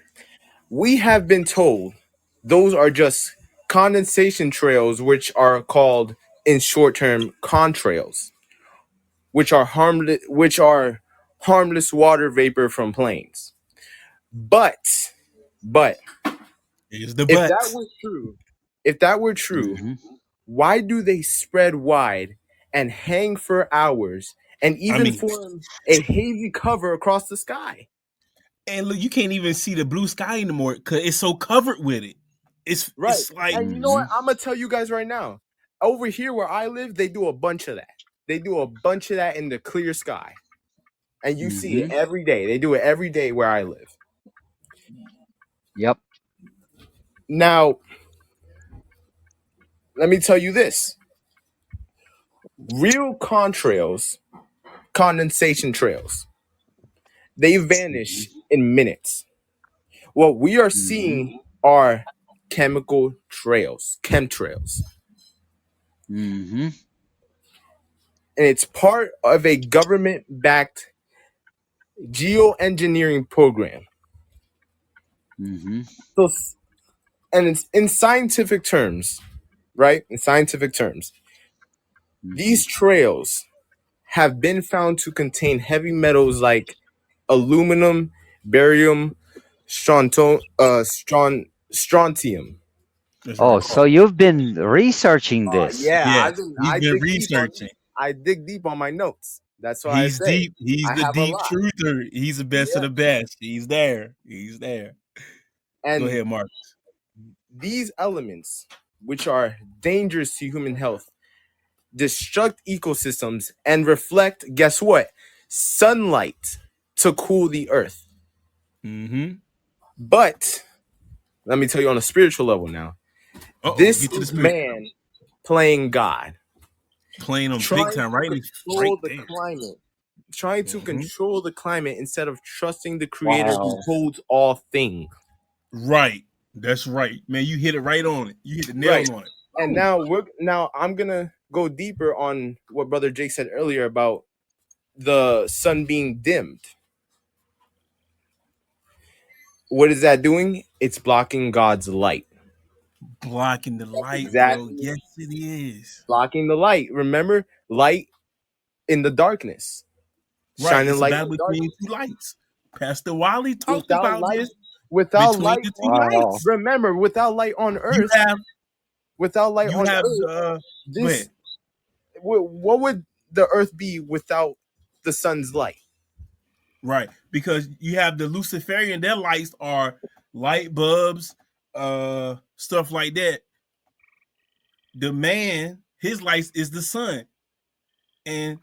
We have been told those are just condensation trails, which are called in short term contrails, which are harmless water vapor from planes. But but Here's the if that but. were true, if that were true, Hmm. why do they spread wide and hang for hours and I even mean, form a hazy cover across the sky? and look, you can't even see the blue sky anymore because it's so covered with it. Right. It's like And you know what? Hmm. I'm gonna tell you guys right now. Over here where I live, they do a bunch of that. They do a bunch of that in the clear sky. And you see Hmm. it every day. They do it every day where I live. Yep. Now, let me tell you this. Real contrails, condensation trails, they vanish in minutes. What we are Hmm. seeing are chemical trails, chemtrails. Hmm. And it's part of a government backed geoengineering program. Hmm. So And it's in scientific terms, right? In scientific terms, these trails have been found to contain heavy metals like aluminum, barium, strontium. That's Oh, right. so you've been researching this. Yeah, Yes, he's I been dig deep on researching. I dig deep on my notes. That's why I He's say deep. He's I the have a deep lot. truther. He's the best of Yeah. the best. He's there. He's there. Go And ahead, Mark. these elements, which are dangerous to human health, destruct ecosystems and reflect, guess what? Sunlight to cool the earth. Mm-hmm. But let me tell you on a spiritual level now. Uh-oh, This get to the is spirit. man playing God, Playing them trying big time, to right? control the There. climate, trying to Mhm. control the climate instead of trusting the creator who Wow. holds all things. Right. That's right. Man, you hit it right on it. You hit the Right. nail on it. And now I'm gonna go deeper on what Brother Jake said earlier about the sun being dimmed. What is that doing? It's blocking God's light. Blocking the light, bro. Exactly. Yes, it is. Blocking the light. Remember, light in the darkness. Right. Shining It's a light in battle the between darkness. two lights. Pastor Wiley talked Without about light, this without between light, the two Wow. lights. remember, without light on You earth, have go this ahead. what would the earth be without the sun's light? Right. Because you have the Luciferian, their lights are light bulbs, stuff like that. The man, his lights is the sun. And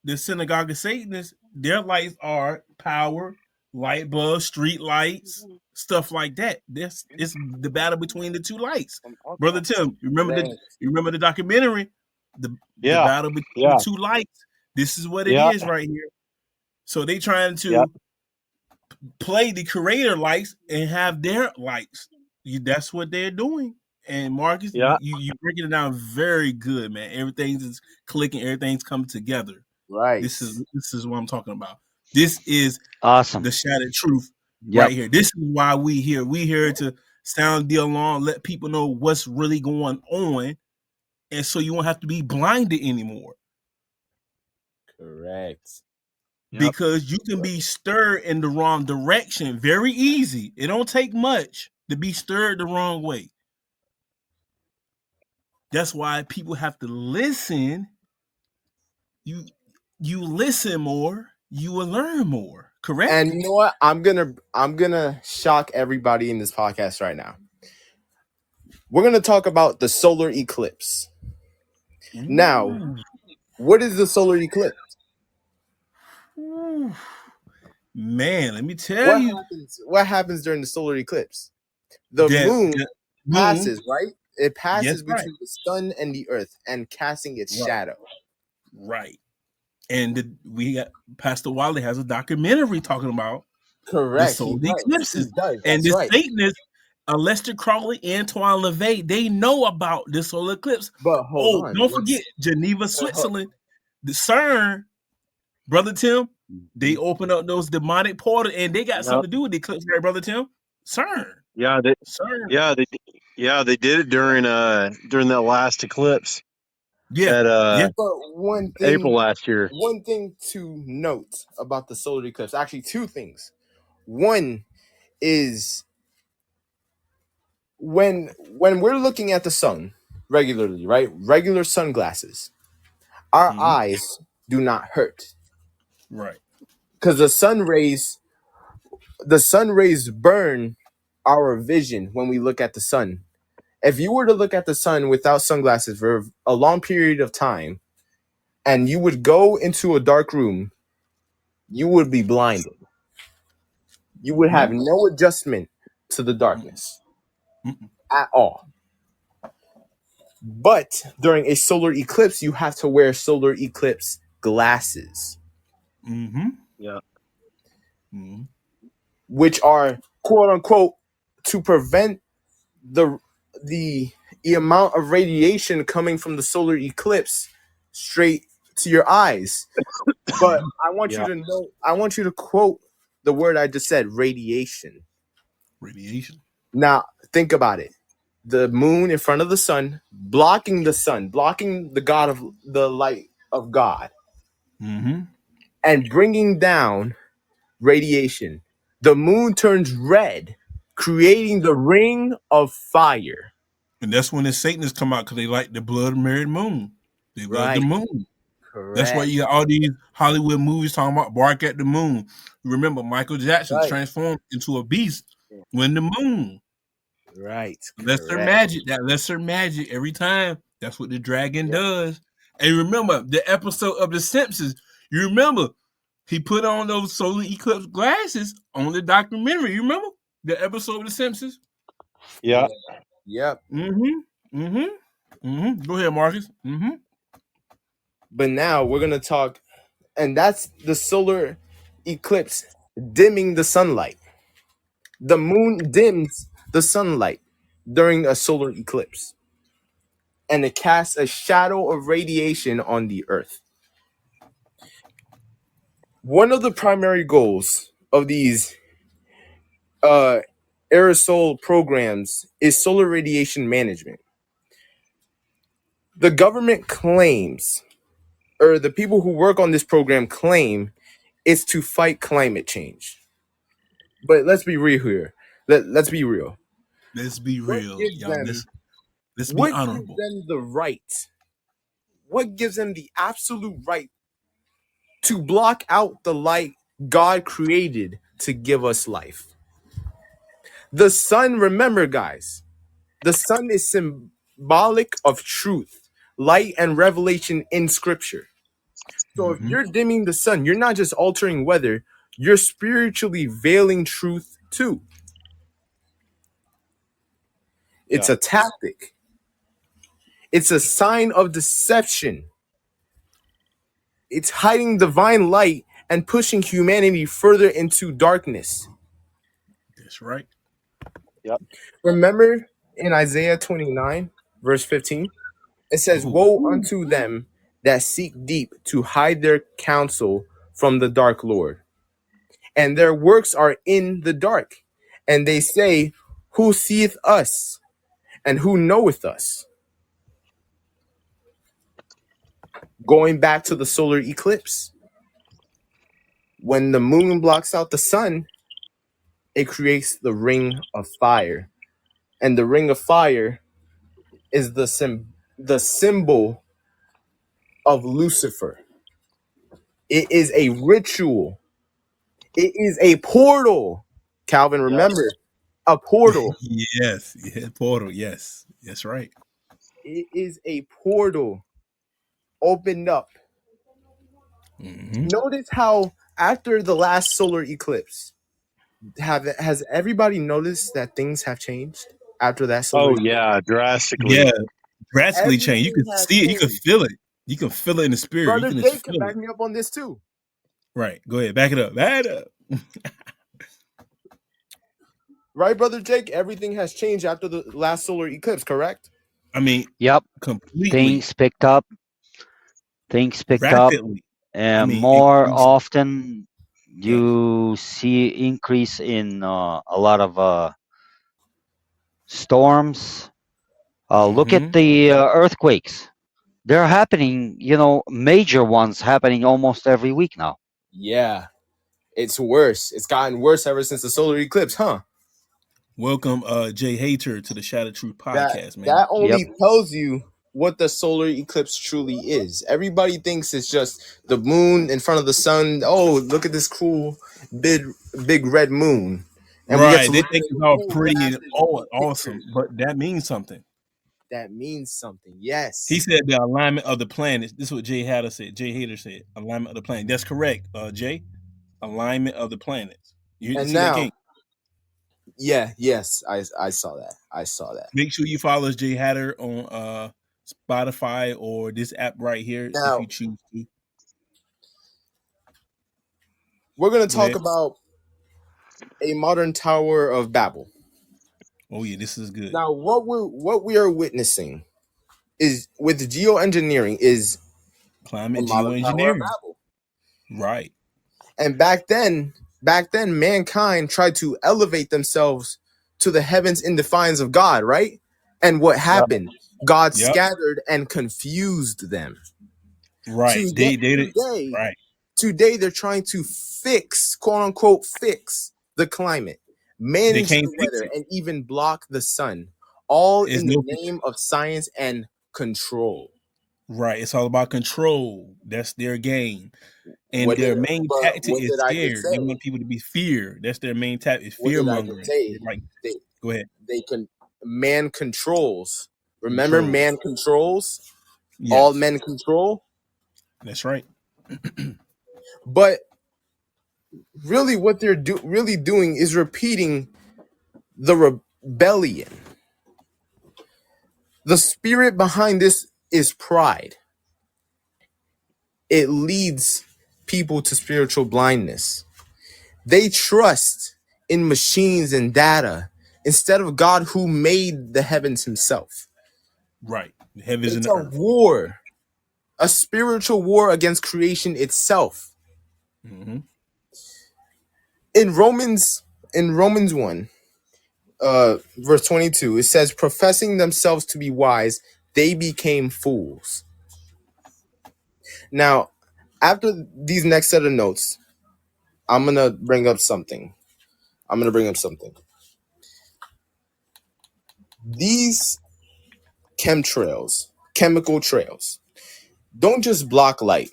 the synagogue of Satanists, their lights are power, light bulbs, street lights, stuff like that. This is the battle between the two lights. Brother Tim, you remember the documentary? The Yeah. battle between Yeah. the two lights. This is what it Yeah. is right here. So they trying to Yep. play the creator lights and have their lights. That's what they're doing. And Marcus, Yeah. you breaking it down very good, man. Everything's clicking, everything's coming together. Right. This is what I'm talking about. This is Awesome. the shattered truth Yep. right here. This is why we here. We here to sound the alarm, let people know what's really going on, and so you won't have to be blinded anymore. Correct. Yep. Because you can be stirred in the wrong direction very easy. It don't take much to be stirred the wrong way. That's why people have to listen. You listen more, you will learn more. Correct? And you know what? I'm gonna shock everybody in this podcast right now. We're gonna talk about the solar eclipse. Now, what is the solar eclipse? Ooh. Man, let me tell you. What happens during the solar eclipse? The moon passes, right? It passes between the sun and the earth and casting its shadow. Right. And we got Pastor Wiley has a documentary talking about the solar eclipses. And the Satanists, Lester Crowley, Antoine LaVey, they know about the solar eclipse. But hold on. Don't forget Geneva, Switzerland, the CERN, Brother Tim, they open up those demonic portals, and they got something to do with the eclipse, right, Brother Tim? CERN. Yeah, CERN. They did it during that last eclipse. Yeah. But one thing, April last year. One thing to note about the solar eclipse, actually two things. One is when we're looking at the sun regularly, right? Regular sunglasses, our eyes do not hurt. Right. Because the sun rays burn our vision when we look at the sun. If you were to look at the sun without sunglasses for a long period of time, and you would go into a dark room, you would be blinded. You would have no adjustment to the darkness at all. But during a solar eclipse, you have to wear solar eclipse glasses. Yeah. Which are, quote unquote, to prevent the amount of radiation coming from the solar eclipse straight to your eyes. But I want you to know, I want you to quote the word I just said, radiation. Radiation. Now, think about it. the moon in front of the sun, blocking the God of the light of God, Mm-hmm. and bringing down radiation. The moon turns red, creating the ring of fire. And that's when the Satanists come out because they like the blood married moon. They love the Right. moon. That's why Correct. you got all these Hollywood movies talking about bark at the moon. Remember, Michael Jackson Right. transformed into a beast when the moon. Right. Lesser Correct. magic, that lesser magic every time. That's what the dragon Yep. does. And remember the episode of The Simpsons. You remember he put on those solar eclipse glasses on the documentary. You remember the episode of The Simpsons? Yeah. Yep. Mm-hmm. Mm-hmm. Mm-hmm. Go ahead, Marcus. Mm-hmm. But now we're gonna talk, and that's the solar eclipse dimming the sunlight. The moon dims the sunlight during a solar eclipse, and it casts a shadow of radiation on the earth. One of the primary goals of these uh, aerosol programs is solar radiation management. The government claims, or the people who work on this program claim, it's to fight climate change. But let's be real here. Let's be real. Let's be What real, gives y'all. them Let's be what gives honorable. them the right? What gives them the absolute right to block out the light God created to give us life? The sun, remember, guys, the sun is symbolic of truth, light, and revelation in scripture. So if Mm-hmm. you're dimming the sun, you're not just altering weather, you're spiritually veiling truth too. It's Yeah. a tactic, it's a sign of deception. It's hiding divine light and pushing humanity further into darkness. That's right. Yep. Remember in Isaiah 29, verse 15? It says, Oh, woe unto them that seek deep to hide their counsel from the dark Lord, and their works are in the dark. And they say, who seeth us, and who knoweth us? Going back to the solar eclipse, when the moon blocks out the sun, it creates the ring of fire. And the ring of fire is the symbol of Lucifer. It is a ritual. It is a portal. Calvin, Yep. remember, a portal. yes. Yeah, portal. Yes. That's right. It is a portal opened up. Mm-hmm. Notice how after the last solar eclipse, has everybody noticed that things have changed after that solar Oh eclipse? yeah, drastically. Yeah. Drastically changed. You Everything can has see it. You can changed. feel it. You can feel it in the spirit. You Brother can just Jake can feel back it. me up on this too. Right. Go ahead. Back it up. Back it up. Right, Brother Jake? Everything has changed after the last solar eclipse, correct? I mean, Yep. completely. Things picked up. Things picked up. Rapidly. I And mean, more increased. often, Yes. you see increase in a lot of storms. Look at Mm-hmm. the earthquakes. They're happening, major ones happening almost every week now. Yeah, it's worse. It's gotten worse ever since the solar eclipse, huh? Welcome, Jay Hater, to the Shadow Truth That podcast, man. that Yep. only tells you what the solar eclipse truly is. Everybody thinks it's just the moon in front of the sun. Oh, look at this cool big big red moon. And we get Right. to They look think at it's the all cool pretty and graphics oh, and awesome, pictures. but that means something. That means something. He Yes. said the alignment of the planets. This is what Jay Hatter said. Jay Hater said alignment of the planet. That's correct, Jay. Alignment of the planets. You And see that, now, King? yes, I saw that. I saw that. Make sure you follow Jay Hatter on Spotify or this app right here if Now, you choose to. we're going to Go talk ahead. about a modern Tower of Babel. Oh yeah, this is good. Now, what we are witnessing is with geoengineering is a Climate modern Tower of geoengineering. Babel. Right. And back then, mankind tried to elevate themselves to the heavens in defiance of God, right? And what happened? God Yep. scattered and confused them. Right. Today, They today, right. today they're trying to fix, quote unquote, fix the climate, They manage can't the fix weather, it. and even block the sun, all It's in the no name of science and control. right. It's all about control. That's their game. And What did their main but tactic what is did I just scared. They say? want people to be feared. That's their main tactic, What fear did I just mongering. say? Like, They go ahead. they can man controls. Remember, Control. man controls. All Yes. men control. That's right. But really, what they're really doing is repeating the rebellion. The spirit behind this is pride. It leads people to spiritual blindness. They trust in machines and data instead of God who made the heavens himself. Right. The heavens and It's the a earth. war, a spiritual war against creation itself. Hmm. In Romans 1, verse 22, it says, professing themselves to be wise, they became fools. Now, after these next set of notes, I'm gonna bring up something. These chemtrails, chemical trails, don't just block light.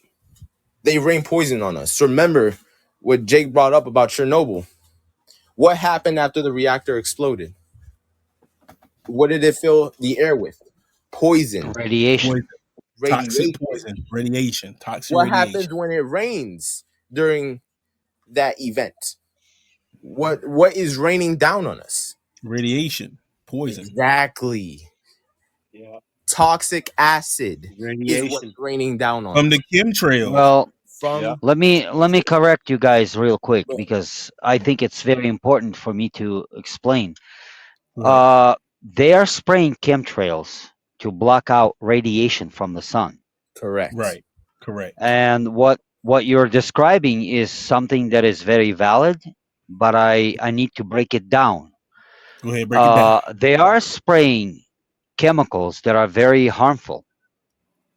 They rain poison on us. Remember what Jake brought up about Chernobyl. What happened after the reactor exploded? What did it fill the air with? Poison, Radiation. Poison. Toxic radiation. poison. Radiation. Toxic What happens radiation. when it rains during that event? What is raining down on us? Radiation. Poison. Exactly. Yeah. Toxic acid is what's Radiation. raining down on From us the chemtrails. Well, Yeah. from let me correct you guys real quick but because I think it's very important for me to explain. Go ahead. They are spraying chemtrails to block out radiation from the sun. correct. Right. Correct. And what you're describing is something that is very valid, but I need to break it down. Go ahead. Break it down. They are spraying chemicals that are very harmful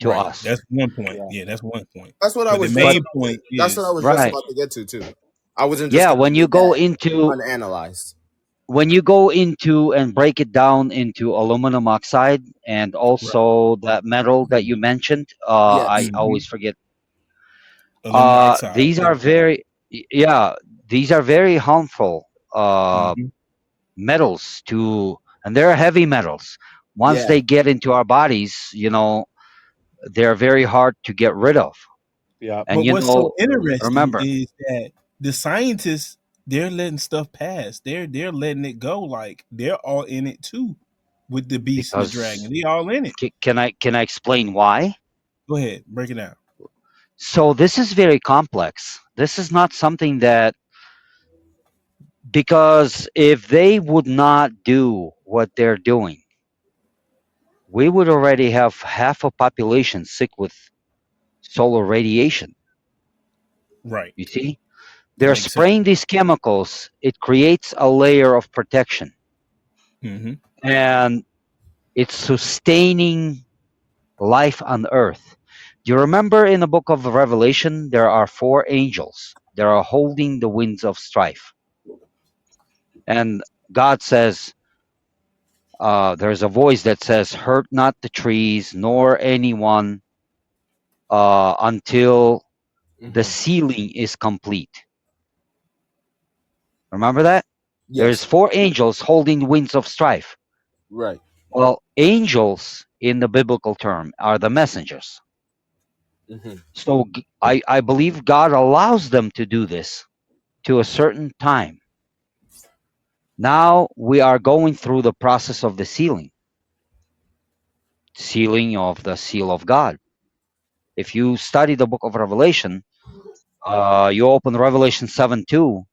to Right. us. That's one point. Yeah. Yeah, that's one point. That's what I But the was just But main about to. point That's what I is was just right, about to get to too. I wasn't just yeah, gonna leave that unanalyzed. when you go into and break it down into aluminum oxide and right. also that metal that you mentioned, I Yes. Hmm. always forget. Aluminum oxide. These Yeah. are very, yeah, these are very harmful Hmm. metals to, and they're heavy metals. Once Yeah. they get into our bodies, they're very hard to get rid of. Yeah. And But what's so interesting remember, is that the scientists they're letting stuff pass. They're letting it go. Like they're all in it too, with the beast and the because dragon. They all in it. can I explain why? Go ahead, break it down. So this is very complex. This is not something that, because if they would not do what they're doing, we would already have half a population sick with solar radiation. Right. You see, That they're makes sense. spraying these chemicals. It creates a layer of protection, Hmm. and it's sustaining life on Earth. Do you remember in the book of Revelation, there are four angels that are holding the winds of strife, and God says, there's a voice that says, "Hurt not the trees nor anyone until the Hmm. sealing is complete." Remember that? There's Yes. four angels holding the winds of strife. Right. Well, angels in the biblical term are the messengers. Hmm. So I believe God allows them to do this to a certain time. Now we are going through the process of the sealing of the seal of God. If you study the book of Revelation, you open Revelation 7:2,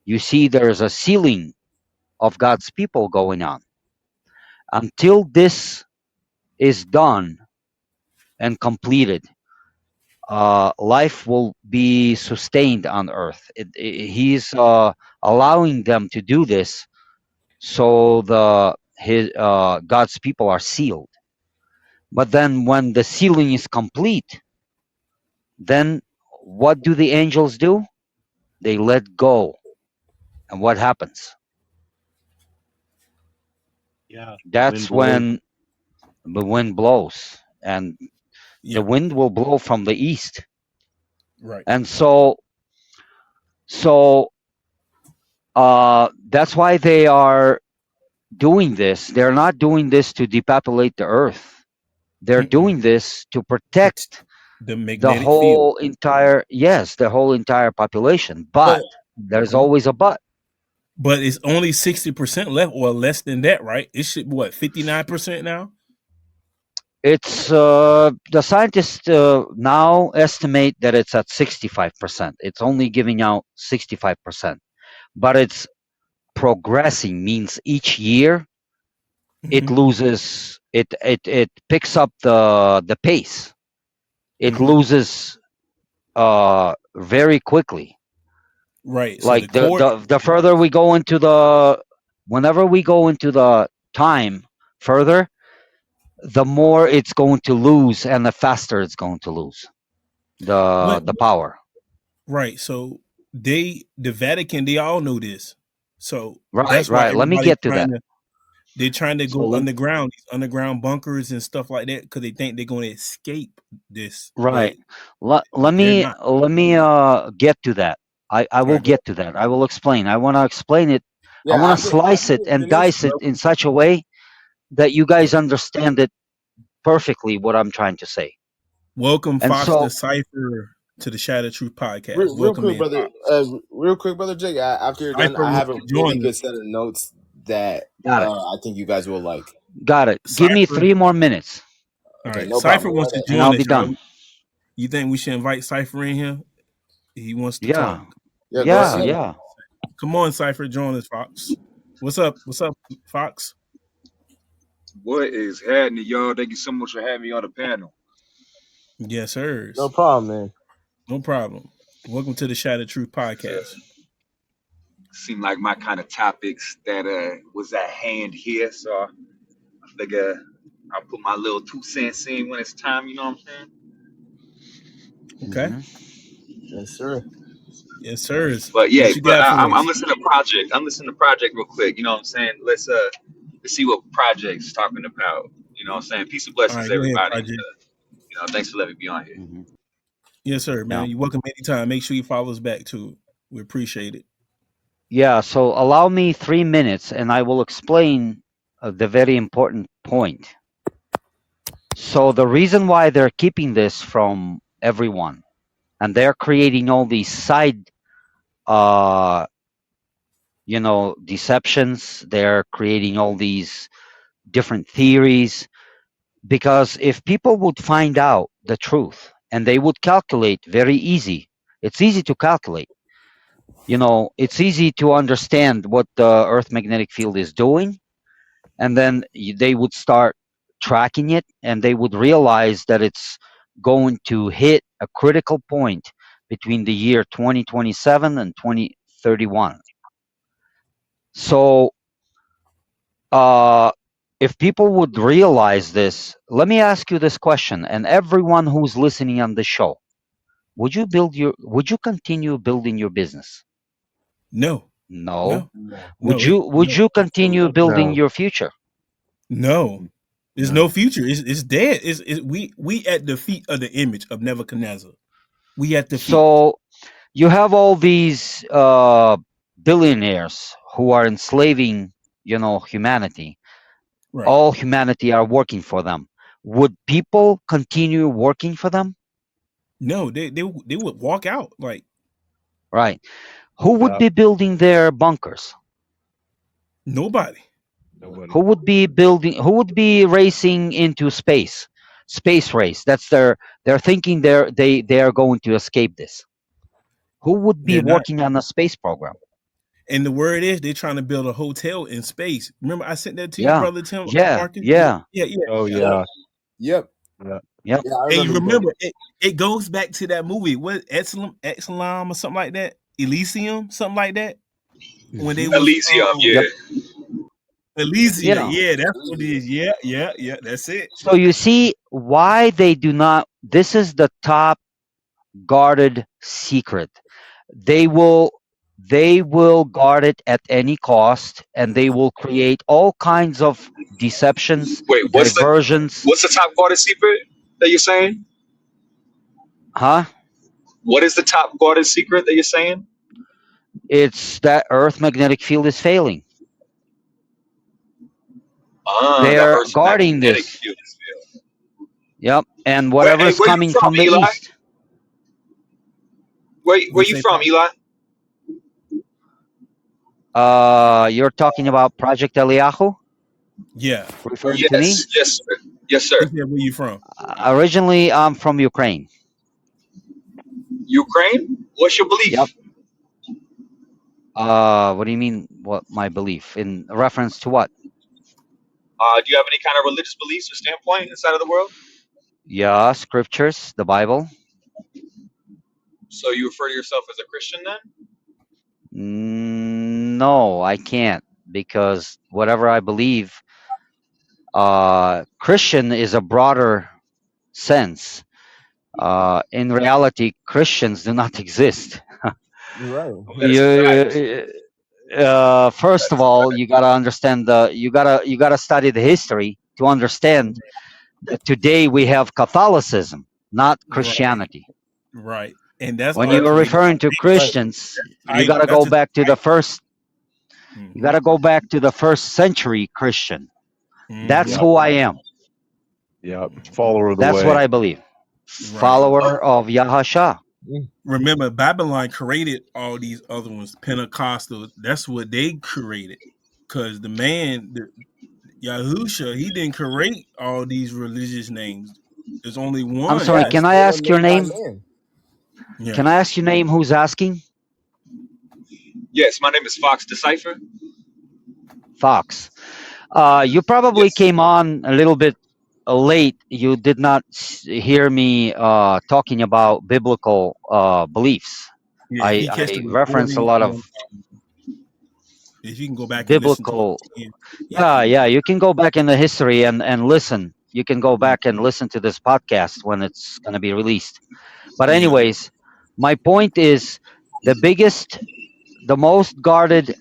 you see there's a sealing of God's people going on. Until this is done and completed, life will be sustained on earth. He's allowing them to do this so God's people are sealed. But then when the sealing is complete, then what do the angels do? They let go. And what happens? Yeah. That's Wind blows. when the wind blows, and the Yep. wind will blow from the east. Right. And so that's why they are doing this. They're not doing this to depopulate the earth. They're Mm-mm. doing this to But protect the the magnetic field. whole entire, yes, the whole entire population. But But there's uh-huh. always a but. But it's only 60% left, or less than that, right? It should be what, 59% now? It's the scientists now estimate that it's at 65%. It's only giving out 65%, but it's progressing. Means each year it Mm-hmm. loses. It picks up the pace. It Mm-hmm. loses very quickly. Right. So the Like core. the further we go into the, whenever we go into the time further, the more it's going to lose, and the faster it's going to lose But the power. right. So the Vatican, they all know this. So Right, that's why right. Let me everybody's get to that. they're trying to So go underground, these underground bunkers and stuff like that, because they think they're going to escape this, but right. Let they're me not. get to that. I All will right, go. get to that. I will explain. I want to explain it. I Yeah, want to after slice it you and finish. dice it in such a way that you Yeah. guys understand it perfectly what I'm trying to say. Welcome, And Fox the so, Cipher, to the Shadow Truth podcast. Real Welcome quick, in, brother. Fox. Real quick, brother Jake. After you're done, Cipher I have wants a to really join good us. set of notes that got it. I think you guys will like. Got it. Give me Cipher. 3 more minutes All Okay, right, no problem. Cipher Go wants right to ahead. and join I'll be us, y'all. done. You think we should invite Cipher in here? He wants to talk. Yeah. Yeah, go Let's right Yeah, see. ahead. yeah. Come on, Cipher, join us, Fox. What's up? What's up, Fox? What is happening, y'all? Thank you so much for having me on the panel. Yes, No sirs. problem, man. No problem. Welcome to the Shadow Truth So, podcast. seemed like my kind of topics that was at hand here. So I figure I'll put my little 2 cents in when it's time. You know what I'm saying? Okay. Hmm. Yes, sir. Yes, sirs. But yeah, What you but got for I'm us? listening to project. I'm listening to project real quick. You know what I'm saying? Let's see what project's talking about. You know what I'm saying? Peace and All blessings, right, go ahead, everybody. Project. Thanks for letting me be on here. Hmm. Yes, sir, Yeah. man. You're welcome anytime. Make sure you follow us back too. We appreciate it. Yeah. So allow me 3 minutes and I will explain the very important point. So the reason why they're keeping this from everyone, and they're creating all these side, uh, deceptions. They're creating all these different theories, because if people would find out the truth and they would calculate very easy, it's easy to calculate. It's easy to understand what the Earth magnetic field is doing, and then they would start tracking it, and they would realize that it's going to hit a critical point between the year 2027 and 2031. So uh, if people would realize this, let me ask you this question, and everyone who's listening on the show: would you continue building your business? No, No. no, No. Would no, you would no, you continue Absolutely. building No. your future? no. There's no No. future. It's dead. We at the feet of the image of Nebuchadnezzar. We at the feet. So you have all these billionaires who are enslaving, humanity. Right. All humanity are working for them. Would people continue working for them? No, they would walk out like Right. Who would Yeah. be building their bunkers? nobody. Nobody. Who would be racing into space? Space race. That's they're thinking they are going to escape this. Who would be They're not. working on a space program? And the word is they're trying to build a hotel in space. Remember, I sent that to you, Yeah. brother Tim Yeah. Marcus. Yeah. Yeah, yeah, Oh yeah. Yep. yeah. Yep. Yeah. Yep. Yeah, I And remember you you bringing. remember it goes back to that movie, what Exelam or something like that, Elysium, something like that. When they Hmm. was Elysium, Yep. yeah. You Elysia, know. yeah, that's what it is. Yeah, yeah, yeah, that's it. So you see why they do not. This is the top guarded secret. They will they will guard it at any cost, and they will create all kinds of deceptions, Wait, diversions. what's the top guarded secret that you're saying? Huh? What is the top guarded secret that you're saying? It's that Earth magnetic field is failing. The They're Earth's guarding magnetic this. field is failed. Yep. And whatever Hey, is where you coming from, from the Eli? east. Where What you say, from, Pop? Eli? You're talking about Project Eliyahu, Yeah. referring to me? Yes, sir. Yes, He sir. said, where you from? Originally, I'm from Ukraine. Ukraine? What's your Yep. belief? What do you mean? What my belief in reference to what? Do you have any kind of religious beliefs or standpoint inside of the world? Yeah, scriptures, the Bible. So you refer to yourself as a Christian then? No, I can't because whatever I believe, Christian is a broader sense. In reality, Christians do not exist. Right. Oh, that is a fact. You, first That of is a all, fact. you gotta understand you gotta study the history to understand that today we have Catholicism, not Right, Christianity. right. And that's When you are ultimately referring to Right. Christians, you title. gotta That's go just back to the first. You mm-hmm. gotta go back to the first century Christian. That's Mm-hmm. Yep. who I am. Yep. Follower of the That's what way. I believe. Right. Follower of Yahusha. Remember, Babylon created all these other ones, Pentecostal. That's what they created. Because Yahusha, he didn't create all these religious names. There's only I'm one. sorry. Yeah, That's Can I they were ask your made by name? man. yeah, Can I ask your name? Who's asking? Yes, my name is Fox Decipher. Fox. You probably Yes. came on a little bit late. You did not hear me talking about biblical beliefs. yeah. If I, he catch the I referenced a recording lot on, of if you can go back and listen to biblical. it, yeah. Yeah. You can go back in the history and listen. You can go back and listen to this podcast when it's going to be released. But Yeah. anyways, my point is the biggest, the most guarded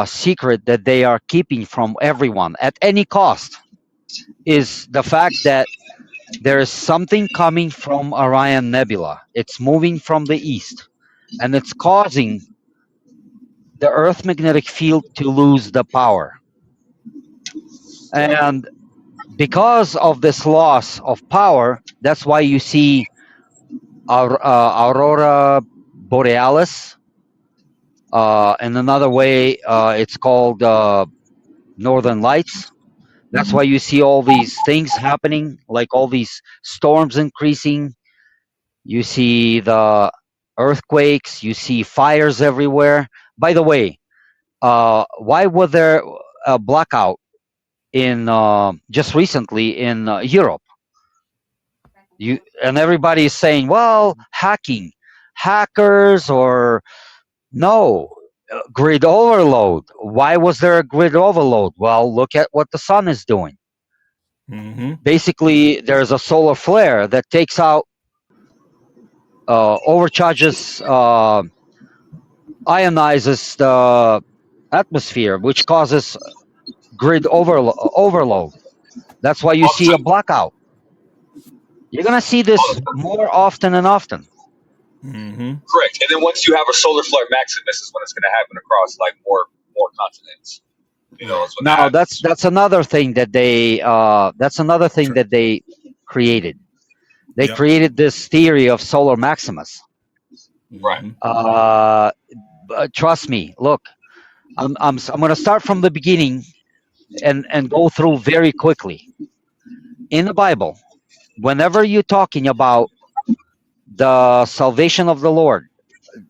secret that they are keeping from everyone at any cost is the fact that there is something coming from Orion Nebula. It's moving from the east, and it's causing the Earth magnetic field to lose the power. Right. And because of this loss of power, that's why you see Aurora Borealis. In another way, it's called Northern Lights. That's why you see all these things happening, like all these storms increasing. You see the earthquakes. You see fires everywhere. By the way, why was there a blackout in just recently in Europe? You and everybody is saying, well, hacking, hackers, or no, grid overload. Why was there a grid overload? Well, look at what the sun is doing. Mm-hmm. Basically, there's a solar flare that takes out, overcharges, ionizes the atmosphere, which causes grid overload. That's why you All the see a time. blackout. You're gonna see All this the time. more often and often. Mm-hmm. Correct. And then once you have a solar flare maximus is when it's going to happen across like more continents. You know, Right. is when that Now happens. that's another thing Tr- that they created. They Yep. created this theory of solar maximus. Right. Mm-hmm. Uh, Trust me. Look, I'm going to start from the beginning and go through very quickly. In the Bible, whenever you're talking about the salvation of the Lord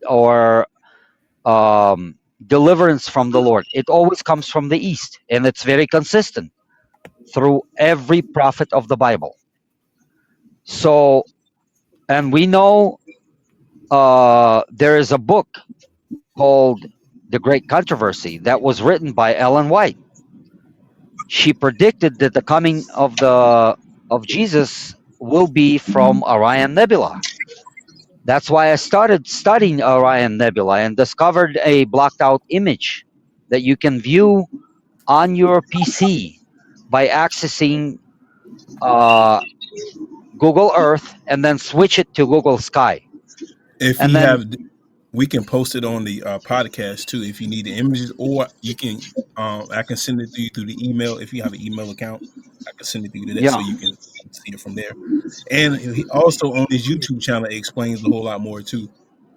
or deliverance from the Lord, it always comes from the east, and it's very consistent through every prophet of the Bible. So, and we know there is a book called The Great Controversy that was written by Ellen White. she predicted that the coming of Jesus will be from Orion Nebula. That's why I started studying Orion Nebula and discovered a blocked out image that you can view on your PC by accessing uh, Google Earth and then switch it to Google Sky. If And you then, have, we can post it on the podcast too. If you need the images, or you can, I can send it to you through the email. If you have an email account, I can send it to you to that so yeah, you can see it from there. And he also on his YouTube channel explains a whole lot more too.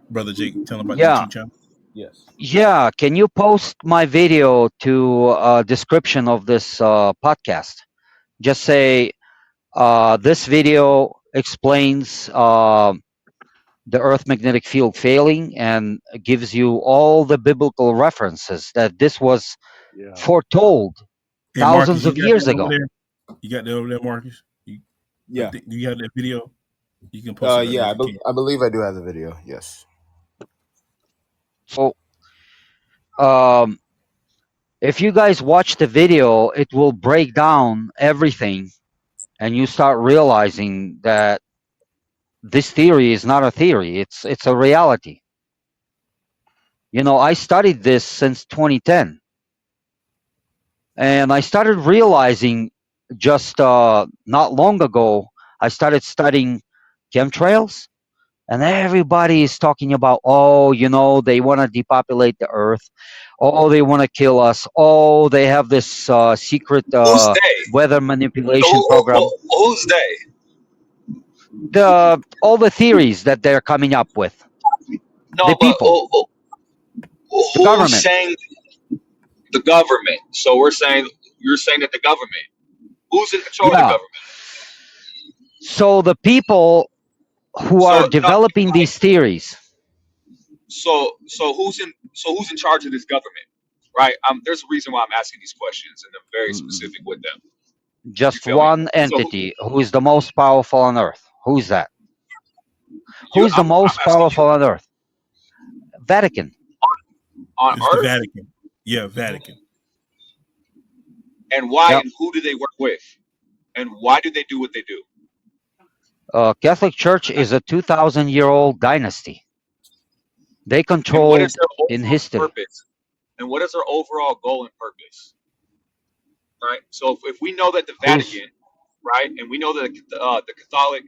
Brother Jake, tell him about the yeah, YouTube channel. Yes. yeah. Can you post my video to a description of this podcast? Just say, this video explains the Earth magnetic field failing and gives you all the biblical references that this was Yeah. foretold Hey Marcus, thousands you of got years that over ago. there? You got that over there, Marcus? Yeah. Do you have that video? You can post it right there Yeah. if you can. I believe I do have the video. Yes. So, um, if you guys watch the video, it will break down everything, and you start realizing that this theory is not a theory; it's a reality. You know, I studied this since 2010, and I started realizing just not long ago. I started studying chemtrails, and everybody is talking about, oh, you know, they want to depopulate the earth. Oh, they want to kill us. Oh, they have this secret Who's they? weather So manipulation program. who's they? All the theories that they're coming up with. No, The but people, the who's government. saying the government? So you're saying that the government. Who's in control of the Yeah. government? So the people who So are no, developing these theories, who's in charge of this government? Right? There's a reason why I'm asking these questions, and I'm very mm, specific with them. You just feel me? one So entity who is the most powerful on earth. Who's that? you, Who's the I'm most asking powerful you on earth? Vatican. on It's the Earth, Vatican. Yeah, Vatican. and why Yep. and who do they work with, and why do they do what they do? Catholic Church is a 2,000-year-old dynasty. They And what is controlled their in overall history. purpose? And what is their overall goal and purpose? Right. So if we know that the Who's Vatican, right, and we know that the Catholic,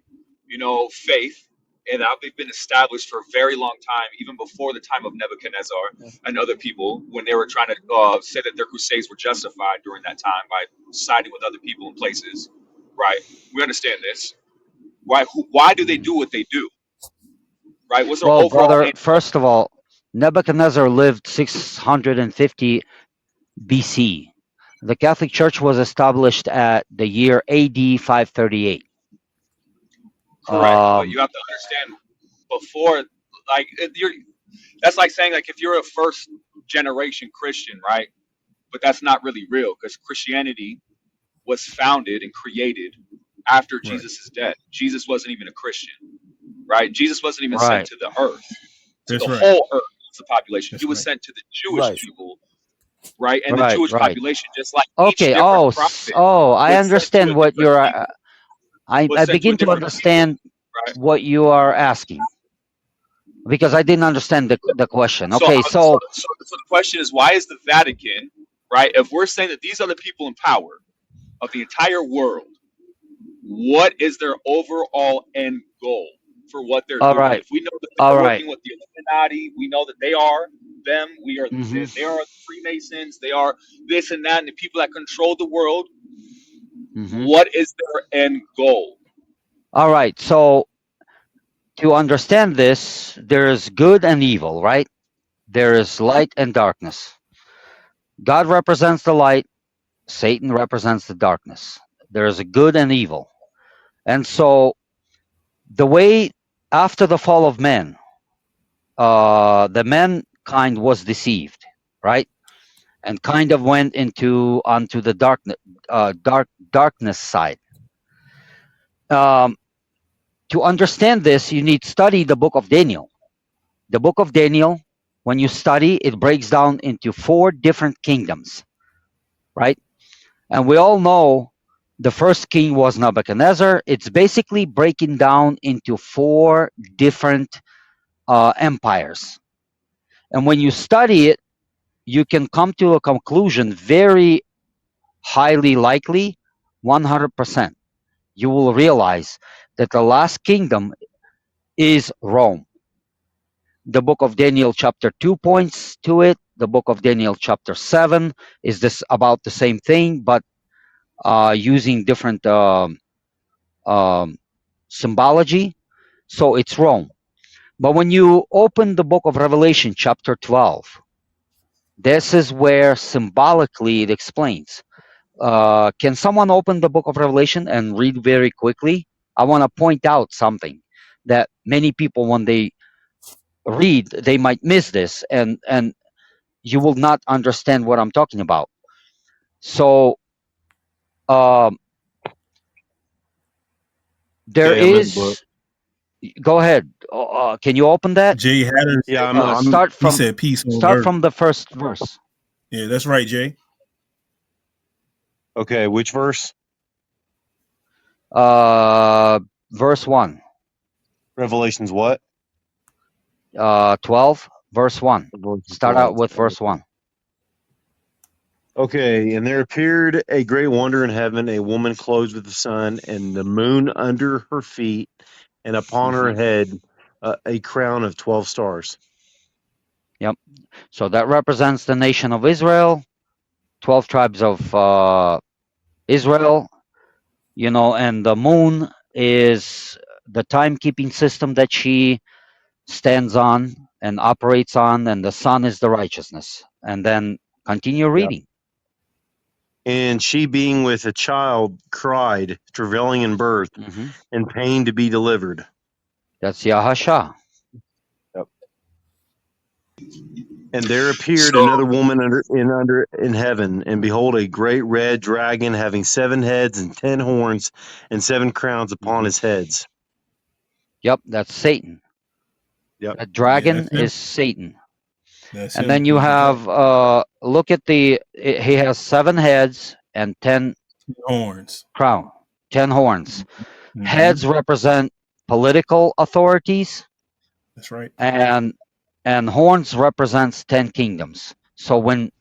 faith, and they've been established for a very long time, even before the time of Nebuchadnezzar and other people, when they were trying to say that their crusades were justified during that time by siding with other people in places, right? We understand this. Why do they do what they do? Right? What's their well, overall brother? end goal? First of all, Nebuchadnezzar lived 650 BC. The Catholic Church was established at the year AD 538. Correct. But you Um, have to understand before, like you're. That's like saying like if you're a first generation Christian, right? But that's not really real because Christianity was founded and created after Right. Jesus' death. Jesus wasn't even a Christian, right? Jesus wasn't even sent right, to the earth, to That's the right. whole earth as a population. He That's was right. sent to the Jewish Right. people, right? And the right, Jewish right. population, just like each Okay. different prophet I was sent to understand a what different you're. people, I was sent to a begin to different people, understand right? what you are asking because I didn't understand the question. So, Okay, so, so so the question is, why is the Vatican, right? If we're saying that these are the people in power of the entire world, what is their overall end goal for what they're all doing? right, If we know that all they're right. working with the Illuminati, we know that they are them. Mm-hmm. They are the Freemasons. They are this and that, and the people that control the world. Mm-hmm. What is their end goal? All right. So to understand this, there is good and evil, right? There is light and darkness. God represents the light, Satan represents the darkness. There is a good and evil. And so the way after the fall of man, the mankind was deceived, right? And kind of went onto the darkness side. Um, to understand this, you need to study the book of Daniel. The book of Daniel, when you study, it breaks down into 4 different kingdoms, right? And we all know the first king was Nebuchadnezzar. It's basically breaking down into 4 different empires. And when you study it, you can come to a conclusion very highly likely, 100%. You will realize that the last kingdom is Rome. The book of Daniel chapter 2 points to it. The book of Daniel chapter 7 is this about the same thing, but using different symbology. So it's Rome. But when you open the book of Revelation chapter 12, this is where symbolically it explains. Can someone open the book of Revelation and read very quickly? I want to point out something that many people, when they read, they might miss this, and you will not understand what I'm talking about. So there Okay, I'm in the book. is. Go ahead. Can you open that? Jay Hatter Yeah, said, Start he from said peace on earth. the first verse. Yeah, that's right, Jay. okay. Which verse? Verse 1. Revelations what? 12, verse 1. Revelations Start 12. out with verse 1. Okay, and there appeared a great wonder in heaven, a woman clothed with the sun and the moon under her feet, and upon her head a crown of 12 stars. Yep. So that represents the nation of Israel, 12 tribes of Israel, and the moon is the timekeeping system that she stands on and operates on, and the sun is the righteousness. And then continue reading. And she, being with a child, cried, travailing in birth, and pain to be delivered. That's Yahasha. And there appeared another woman in heaven, and behold, a great red dragon having 7 heads and 10 horns and 7 crowns upon his heads. Yep, that's Satan. Yep. That dragon Yeah, is Satan. that's And him. then you have look at he has 7 heads and 10 horns. 10 horns. Mhm. Heads represent political authorities, That's right. and horns represents 10 kingdoms. So when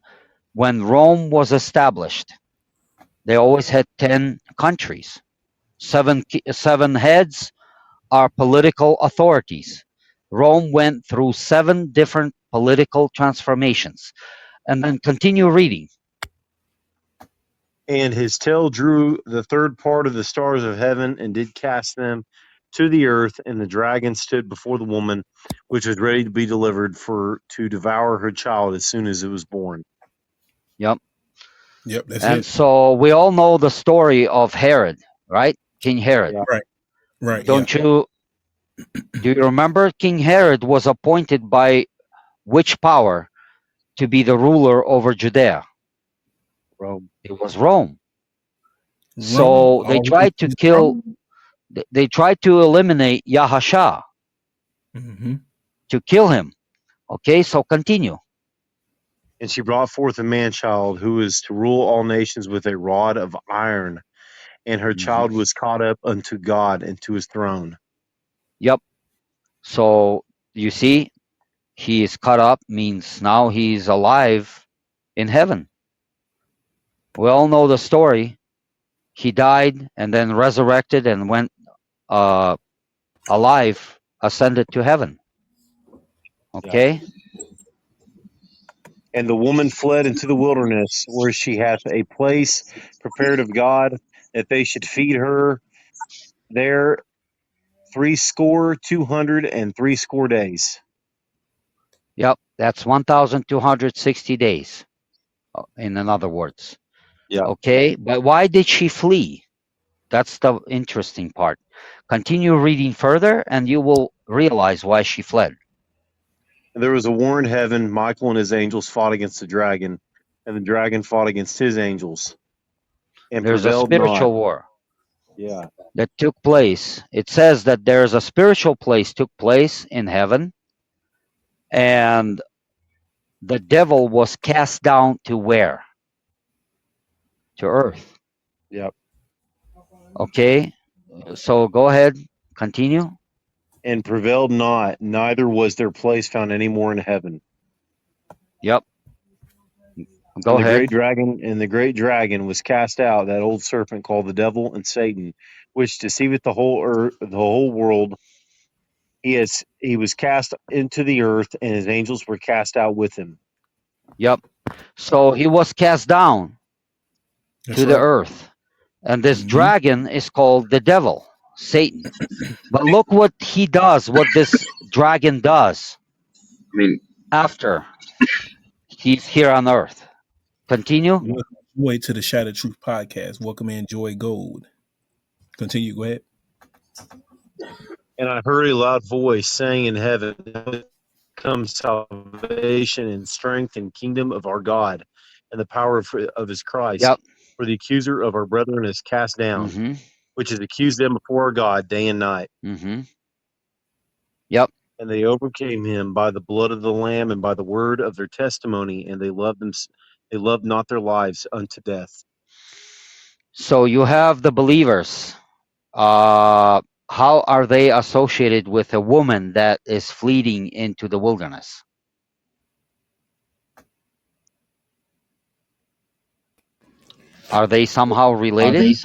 Rome was established, they always had 10 countries. 7 heads are political authorities. Rome went through 7 different political transformations. And then continue reading. And his tail drew the third part of the stars of heaven and did cast them to the earth. And the dragon stood before the woman, which was ready to be delivered to devour her child as soon as it was born. Yep. That's and it. so we all know the story of Herod, right? King Herod. Yeah. Right. Do you remember King Herod was appointed by which power to be the ruler over Judea? Rome. It was Rome. So they tried to kill, they tried to eliminate Yahasha, to kill him. Okay, so continue. And she brought forth a man child who was to rule all nations with a rod of iron. And her child was caught up unto God and to his throne. Yep. So you see, he is caught up means now he's alive in heaven. We all know the story. He died and then resurrected and went alive, ascended to heaven. Okay? Yeah. And the woman fled into the wilderness, where she hath a place prepared of God, that they should feed her there 62 260 days. Yep, that's 1,260 days, in other words. Yeah. Okay, but why did she flee? That's the interesting part. Continue reading further, and you will realize why she fled. And there was a war in heaven. Michael and his angels fought against the dragon, and the dragon fought against his angels, and There's a prevailed spiritual not. war. Yeah. That took place. It says that there's a spiritual place took place in heaven, and the devil was cast down to where? to earth. Yep. Okay, so go ahead, continue. And prevailed not, neither was their place found any more in heaven. Yep, go And the ahead. great dragon was cast out, that old serpent called the devil and Satan, which deceiveth the whole earth, the whole world. He was cast into the earth, and his angels were cast out with him. Yep. So he was cast down That's to the right. earth. And this Mhm. dragon is called the devil, Satan. But look what he does, what this dragon does I mean, after he's here on earth. Continue. Welcome, Joy, to the Shattered Truth podcast. Welcome in, Joy Gold. Continue. Go ahead. And I heard a loud voice saying in heaven, "Now comes salvation and strength and kingdom of our God, and the power of his Christ. Yep. For the accuser of our brethren is cast down, Mm-hmm. which has accused them before our God day and night. Mm-hmm. Yep. And they overcame him by the blood of the Lamb and by the word of their testimony, and they loved not their lives unto death." So you have the believers. How are they associated with a woman that is fleeing into the wilderness? Are they somehow related?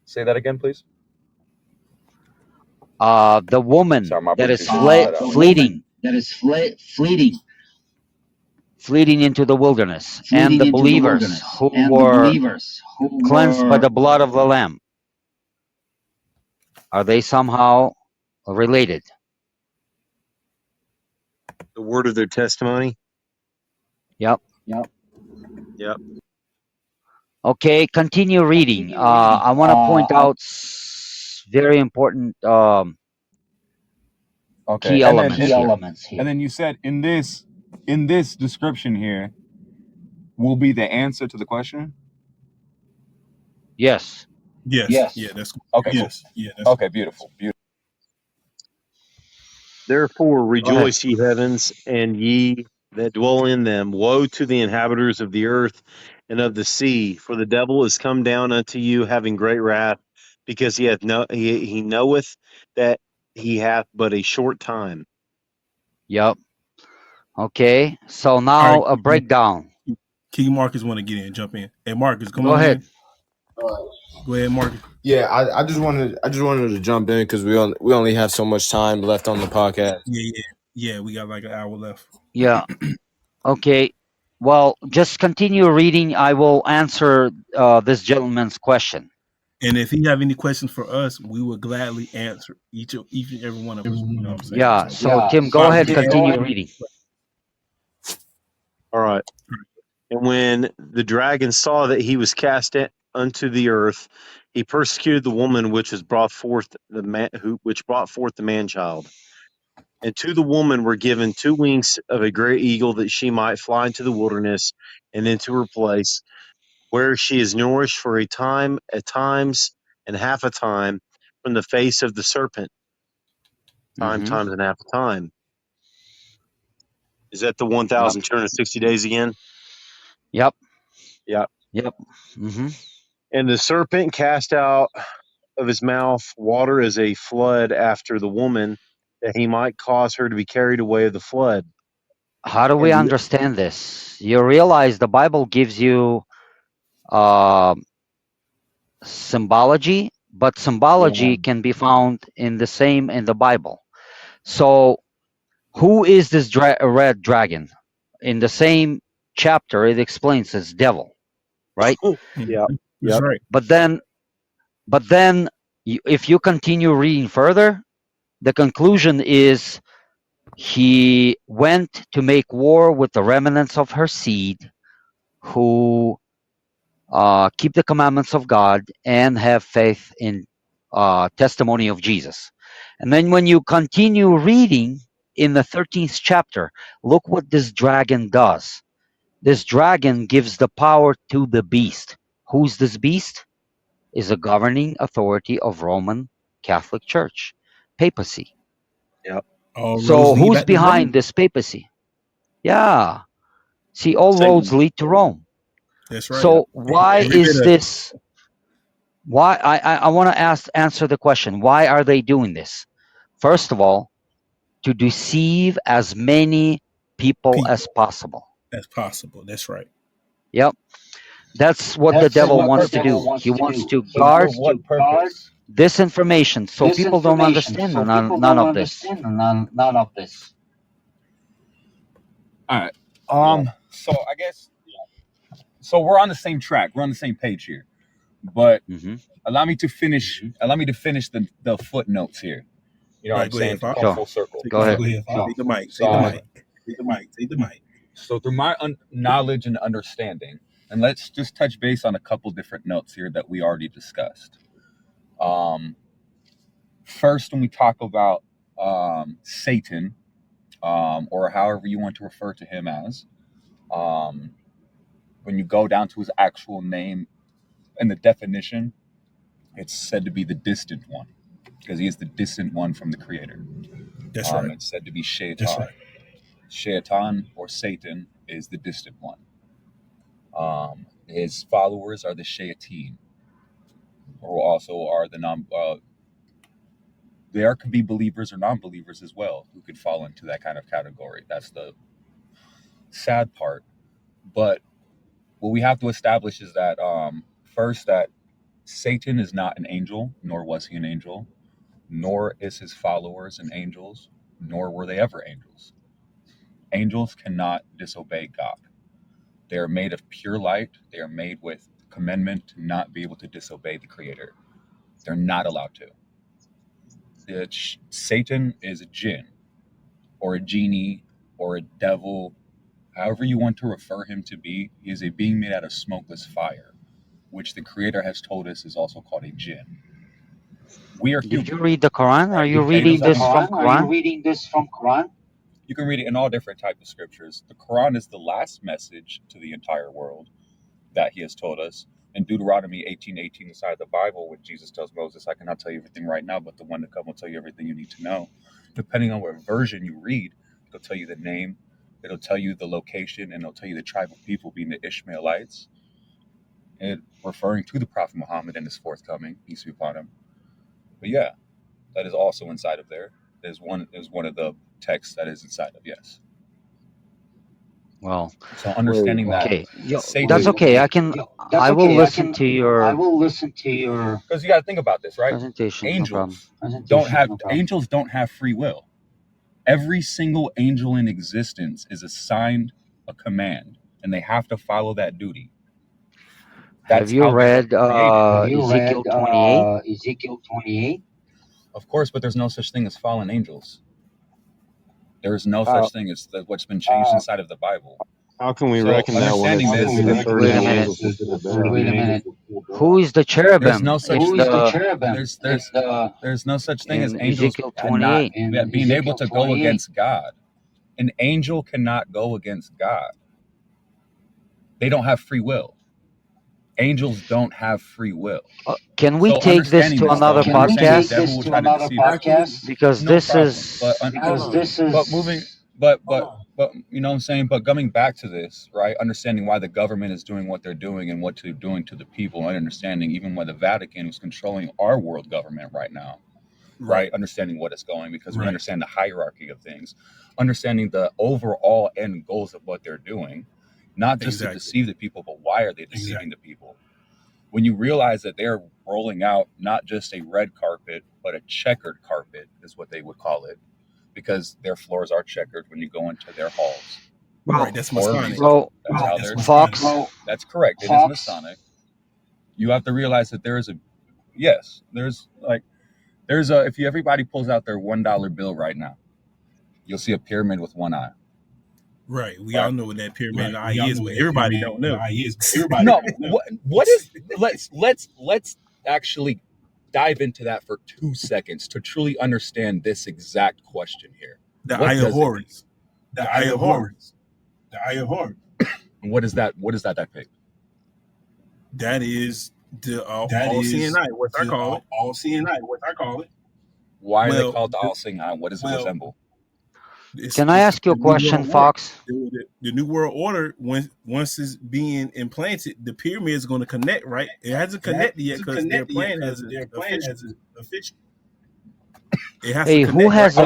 Say that again, please. The woman Sorry, my that is Bluetooth cut out. fleeing into the wilderness, and the believers who were cleansed by the blood of the Lamb. Are they somehow related? The word of their testimony. Yep. Yep. Okay, continue reading. I want to point out very important Okay, key elements here. And then you said in this description here will be the answer to the question. Yes. Yes. Yeah, that's Okay. yes. Cool. Yeah, that's Okay. Beautiful. Therefore rejoice, ye heavens, and ye that dwell in them. Woe to the inhabitants of the earth and of the sea, for the devil is come down unto you, having great wrath, because he knoweth that he hath but a short time. Yep. Okay. So all now right. a breakdown. King Marcus want to get in, jump in. Hey, Marcus, come Go on ahead. in. Go ahead, Marcus. Yeah, I just wanted to jump in because we only have so much time left on the podcast. Yeah. We got like an hour left. Yeah. Okay. Well, just continue reading. I will answer this gentleman's question. And if you have any questions for us, we will gladly answer each and every one of us. You know what I'm saying? Yeah. So Tim, go ahead. Continue reading. All right. And when the dragon saw that he was cast unto the earth, he persecuted the woman which brought forth the man child. And to the woman were given 2 wings of a great eagle, that she might fly into the wilderness and into her place, where she is nourished for a time, at times, and half a time, from the face of the serpent. Times, and half a time. Is that the 1,260 days again? Yep. Yeah. Yep. Mm-hmm. And the serpent cast out of his mouth water as a flood after the woman, that he might cause her to be carried away of the flood. How do we understand this? You realize the Bible gives you symbology, but symbology can be found in the Bible. So, who is this red dragon? In the same chapter, it explains it's devil, right? Yeah. That's right. But then, if you continue reading further, the conclusion is he went to make war with the remnants of her seed, who keep the commandments of God and have faith in testimony of Jesus. And then when you continue reading in the 13th chapter, look what this dragon does. This dragon gives the power to the beast. Who's this beast? Is a governing authority of Roman Catholic Church, papacy. Yeah. So who's behind this papacy? Yeah. See, all roads lead to Rome. That's right. So why Every bit is of it. this? Why I want to answer the question. Why are they doing this? First of all, to deceive as many people as People possible. as possible. That's right. Yep. That's what the devil wants to do. He wants to For guard what purpose? this information so people don't understand none of this. All right. Yeah. So I guess so. We're on the same track. We're on the same page here. But Hmm. allow me to finish. Allow me to finish the footnotes here. You know what Right. I'm Go saying? ahead, To Fox. come Sure. full circle. Go ahead. Go ahead, Fox. Take the mic. Take the So, mic. Take the mic. Take the mic. so through my knowledge and understanding, and let's just touch base on a couple different notes here that we already discussed. First, when we talk about Satan, or however you want to refer to him as, um, when you go down to his actual name and the definition, it's said to be the distant one because he is the distant one from the creator. That's right. It's said to be Shaitan. Shaitan or Satan is the distant one. His followers are the Shayateen, who also are the non. There could be believers or non-believers as well who could fall into that kind of category. That's the sad part. But what we have to establish is that first that Satan is not an angel, nor was he an angel, nor is his followers an angels, nor were they ever angels. Angels cannot disobey God. They are made of pure light. They are made with commandment to not be able to disobey the Creator. They're not allowed to. Satan is a jinn, or a genie, or a devil, however you want to refer him to be. He is a being made out of smokeless fire, which the Creator has told us is also called a jinn. We are Did you human, read the Quran? Are right? you reading this from Quran? You can read it in all different types of scriptures. The Quran is the last message to the entire world that he has told us. In Deuteronomy 18:18, inside of the Bible, when Jesus tells Moses, I cannot tell you everything right now, but the one to come will tell you everything you need to know. Depending on what version you read, it'll tell you the name, it'll tell you the location, and it'll tell you the tribe of people being the Ishmaelites, and referring to the Prophet Muhammad and his forthcoming, peace be upon him. But yeah, that is also inside of there. There's one of the texts that is inside of, yes. Well, So understanding that okay. Satan, That's okay. I will listen to your because you got to think about this, right? presentation. No problem. Angels don't have free will. Every single angel in existence is assigned a command, and they have to follow that duty. Have you read Ezekiel 28? Of course, but there's no such thing as fallen angels. There is no such thing as what's been changed inside of the Bible. How can we So reckon that when it understanding says this, in the and third Wait a angel minute. descended to bear the angels before Who God? is the there's cherubim? no such there's no such thing as In angels Ezekiel not 28? being able to go against God. An angel cannot go against God. They don't have free will. Angels don't have free will. Can we So take this understanding to this, though, another and understanding the podcast? devil will try to deceive us. Because No this problem. is But moving, but you know what I'm saying. But coming back to this, right? Understanding why the government is doing what they're doing and what they're doing to the people, and understanding even why the Vatican is controlling our world government right now, right? Understanding what it's going, because we understand the hierarchy of things, understanding the overall end goals of what they're doing, not just to deceive the people, but why are they deceiving the people? When you realize that they're rolling out not just a red carpet, but a checkered carpet is what they would call it, because their floors are checkered when you go into their halls. That's Masonic. That's how they're Fox. That's correct. It is Masonic. You have to realize that there is if everybody pulls out their $1 bill right now, you'll see a pyramid with one eye. Right. We all know what that pyramid eye is, but everybody don't know. No, what is let's actually dive into that for 2 seconds to truly understand this exact question here. The Eye of Horus. The Eye of Horus. What is that? What is that depict? That is the all-seeing eye, what I call it. Why are they called the all-seeing eye? What does it resemble? Can I ask you a the new question, world order. Fox? The new world order, once it's being implanted, the pyramid is going to connect, right? It hasn't connected yet because their plan hasn't official. It has to Hey, who connect, right? has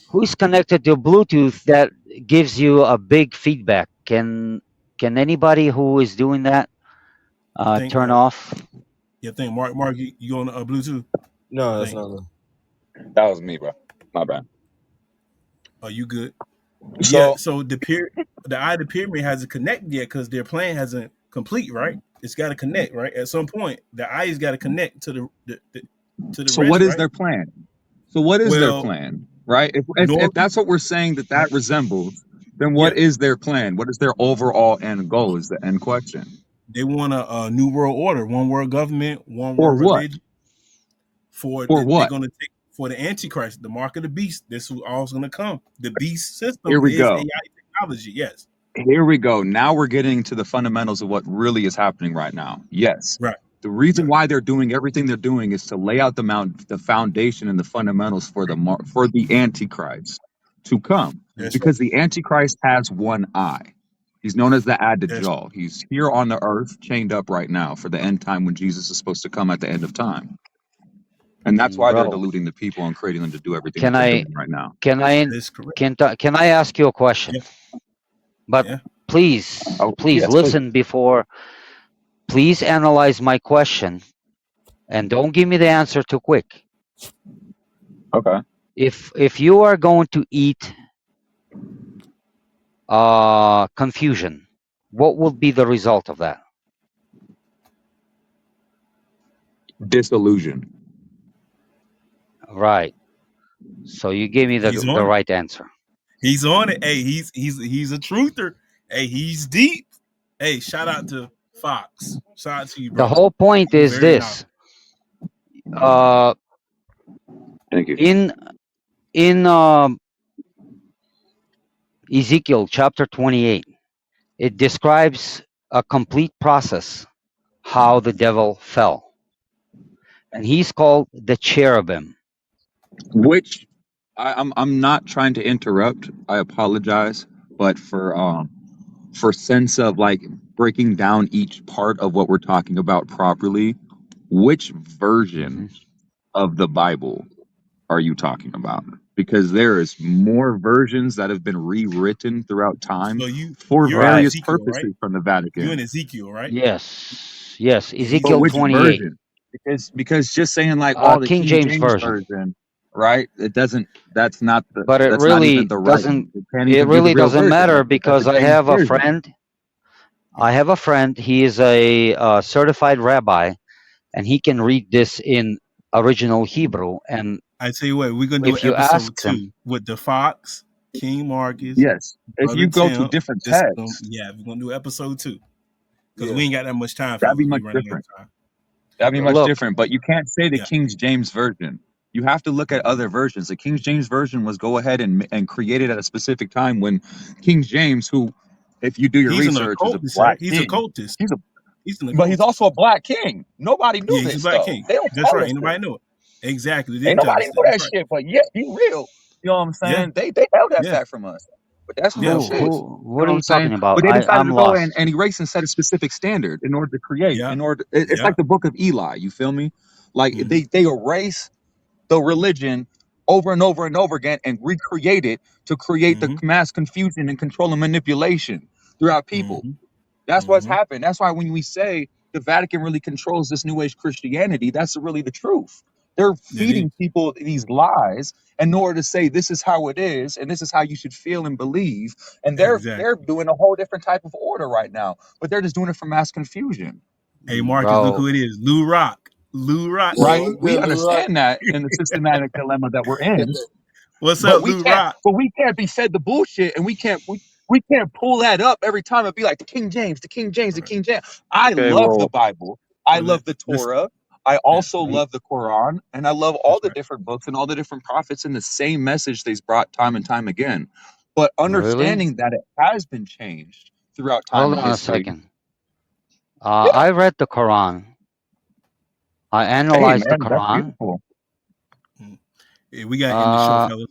who is connected to Bluetooth that gives you a big feedback? Can anybody who is doing that I think. turn off? I think Mark, you on Bluetooth? No, I that's think. not. That was me, bro. My bad. Are you good? Yeah. So So the eye of the pyramid hasn't connected yet because their plan hasn't complete, right? It's got to connect, right? At some point, the eye's got to connect to the So what rest, is right? their plan? So what is their Well, plan, right? If north, that's what we're saying that resembles, then yeah, what is their plan? What is their overall end goal? Is the end question. they want a new world order, one world government, one For world what? religion. For They're what? going to take for the Antichrist, the mark of the beast. This is all's going to come. The beast Here system we is go. AI technology. Yes, Here we go. Now we're getting to the fundamentals of what really is happening right now. Yes. right. The reason Right. why they're doing everything they're doing is to lay out the foundation and the fundamentals for the Antichrist to come, That's right. because the Antichrist has one eye. He's known as the That's Adajal. He's here on the earth, chained up right now for the end time when Jesus is supposed to come at the end of time, and that's why they're Bro, deluding the people and creating them to do everything that can they're I doing right now. can I that's correct. can I ask you a question? Yeah, But yeah. please, Oh please yes, please. listen before. Please analyze my question and don't give me the answer too quick. Okay. If you are going to eat confusion, what will be the result of that? Disillusion. Right. So you gave me He's the on it. right answer. He's on it. Hey, he's a truther. Hey, he's deep. Hey, shout out to Fox. Shout out to you, The brother. whole point You is very knowledgeable. this. Uh, Thank you. in Ezekiel chapter 28, it describes a complete process how the devil fell, and he's called the cherubim. Which I'm not trying to interrupt. I apologize, but for sense of like breaking down each part of what we're talking about properly, which hmm version of the Bible are you talking about? Because there is more versions that have been rewritten throughout time So for you're in Right. various Ezekiel, right? purposes from the You're in Vatican. Ezekiel, right? Yes. In But Ezekiel Ezekiel, which 28, version? Because just saying like, oh, the King King James James version. version, right? It doesn't. That's not the. But it That's not even really the right. doesn't. It can't It even be the really real doesn't version. matter That's because the I James have a version. friend. I have a friend. He is a certified rabbi, and he can read this in original Hebrew. And I tell you what, we're gonna do if an you episode ask him, 2 with the Fox, King Marcus, Yes, if Brother you go to Tim. different This is texts, we're gonna do episode 2 because yeah. we ain't got that much time, that'd be fellas. We much running out different. of time. That'd be much look, different. But you can't say the Yeah, King James version. You have to look at other versions. The King James version was go ahead and create it at a specific time when King James, who, if you do your he's an research, is a occultist, sir. black He's a king. cultist. He's a He's an But he's occultist. also a black king. Nobody knew Yeah, he's a this black though. king. They don't That's tell right. us Ain't this. nobody know it. Exactly. They Ain't didn't tell nobody us know that. That's that right. shit. But yeah, he real. You know what I'm Yeah, saying? They held that yeah, fact from us. But that's yeah. real Of shit. course. what You know are what you I'm saying? talking about? But they decided I'm to go and, lost. and erase and set a specific standard in order to create, Yeah, it's yeah. like the book of Eli, you feel me? Like Mm-hmm. they erase the religion over and over and over again and recreate it to create the Mm-hmm. mass confusion and control and manipulation throughout people. Mm-hmm. That's what's Mm-hmm. happened. That's why when we say the Vatican really controls this New Age Christianity, that's really the truth. They're It is. feeding people these lies in order to say this is how it is and this is how you should feel and believe. And they're Exactly. doing a whole different type of order right now, but they're just doing it for mass confusion, Hey, Marcus, look Bro, who it is. Lou Rock. Lou Rock Yeah, right? King. what's We good, Lil Rock? understand that in the systematic dilemma that we're in, What's but up, we Lou can't. Rock? But we can't be fed the bullshit, and we can't pull that up every time and be like the King James, the King James, All the right. King James. I Okay, love the well, Bible. I Well, love the listen. Torah. I Yeah, also love the Quran, and I love all that's the right. different books and all the different prophets and the same message they've brought time and time again. But really? understanding that it has been changed throughout time Hold and on a history. second. Yeah. I read the Quran. I Hey, analyzed the man, that's Quran. beautiful. Mm. Hey, we got to end the show, Uh, fellas.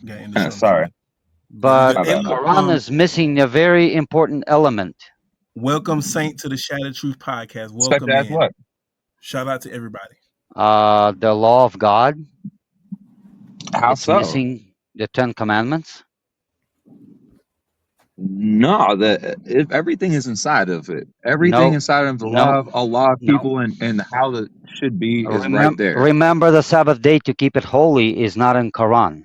Got in the show Sorry. machine. Yeah, we But got. My Hey, bad. look. Quran is missing a very important element. Welcome, Saint, to the Shattered Truth podcast. Such Welcome as in. what? Shout out to everybody. The law of God. How It's so? missing the 10 Commandments. No, everything is inside of it. Everything No, inside of the law no, of Allah, no. people, and how it should be is right there. Remember the Sabbath day to keep it holy is not in Quran.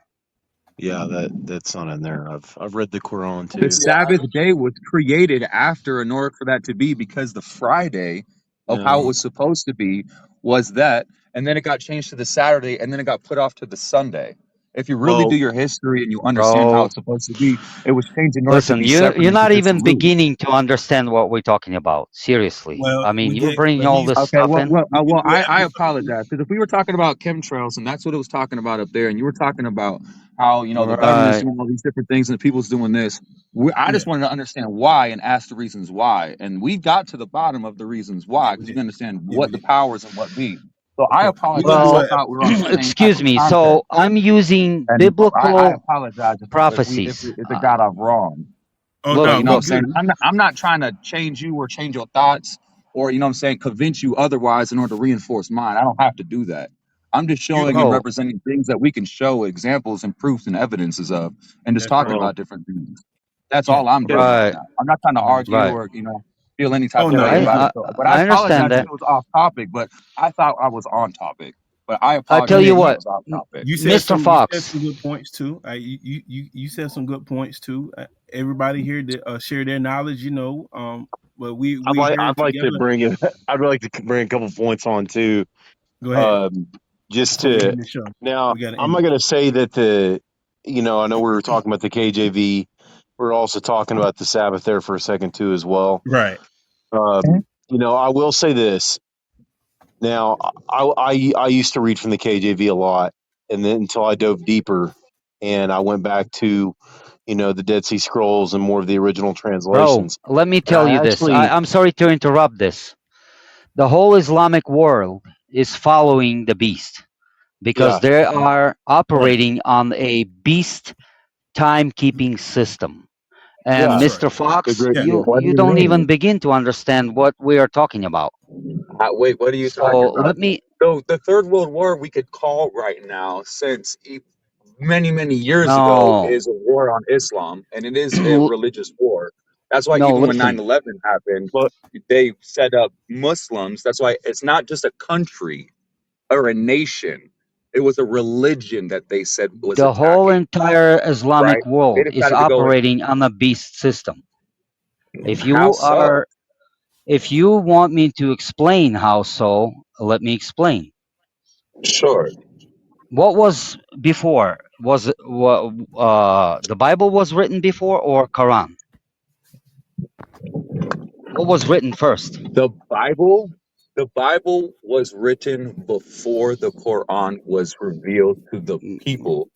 Yeah, that's not in there. I've read the Quran The too. Yeah, Sabbath day was created after, in order for that to be, because the Friday of how it No. was supposed to be was that, and then it got changed to the Saturday, and then it got put off to the Sunday. If you really do Well, your history and you understand how Bro, it's supposed to be, it was changed in order to listen, be you're separated not because even Luke. beginning to understand what we're talking about. Seriously. well, I mean, we you're get, bringing but all he's, this Okay, stuff in. we're I emphasizing. apologize, because if we were talking about chemtrails and that's what it was talking about up there, and you were talking about how the government's Right. doing all these different things and the people's doing this, I Yeah, just wanted to understand why and ask the reasons why, and we got to the bottom of the reasons yeah, why we because you did. can understand Yeah, what we the did. powers and what be. So I Okay, we're gonna apologize. do I Well, an thought we were on the same type excuse of me. context, So I'm using and I biblical apologize prophecies. if it got off wrong. Oh Look, But no, you know what we I'm look. saying? good. I'm not trying to change you or change your thoughts or, you know what I'm saying, convince you otherwise in order to reinforce mine. I don't have to do that. I'm just You showing and Bro, representing things that we can show examples and proofs and evidences of and just that's talking right. well, about different things. That's Yeah, all I'm okay. doing right right, now. I'm not trying to Got you. argue right. or, feel any type Oh of no, way we about I it. good. So, but I I apologize understand if that. it was off topic, but I thought I was on topic. But I I tell apologize you Yeah, if I what, was off topic. Mr. you said Fox. some good points too. You said some good points too. Everybody here to share their knowledge. But we here I'd like to together. bring it. I'd like to bring a couple points on too. Go ahead Um, just before we to end the show. now, We got to I'm end not it. going to say that I know we were talking about the KJV. We're also talking about the Sabbath there for a second too, as well. Right. I will say this. Now, I used to read from the KJV a lot, and then until I dove deeper, and I went back to the Dead Sea Scrolls and more of the original Bro, translations. let me And tell I you this. actually, I'm sorry to interrupt this. The whole Islamic world is following the beast because yeah, they are Right. operating on a beast timekeeping system. And yeah, That's right. Mr. Fox, agree. Yeah. Yeah, What do you you don't even mean? begin to understand what we are talking about. Wait, what are you talking So about? let me. So the Third World War we could call right now, since many years ago, No, is a war on Islam, and it is a religious war. That's why no, even when listen. 9/11 happened, but they set up Muslims. That's why it's not just a country or a nation. It was a religion that they said was The whole attacking, entire right? Islamic They world is decided to go in. operating on a beast system. If How you so? are, if you want me to explain how so, let me explain. Sure. What was before? Was it the Bible was written before or Quran? What was written first? The Bible was written before the Quran was revealed to the people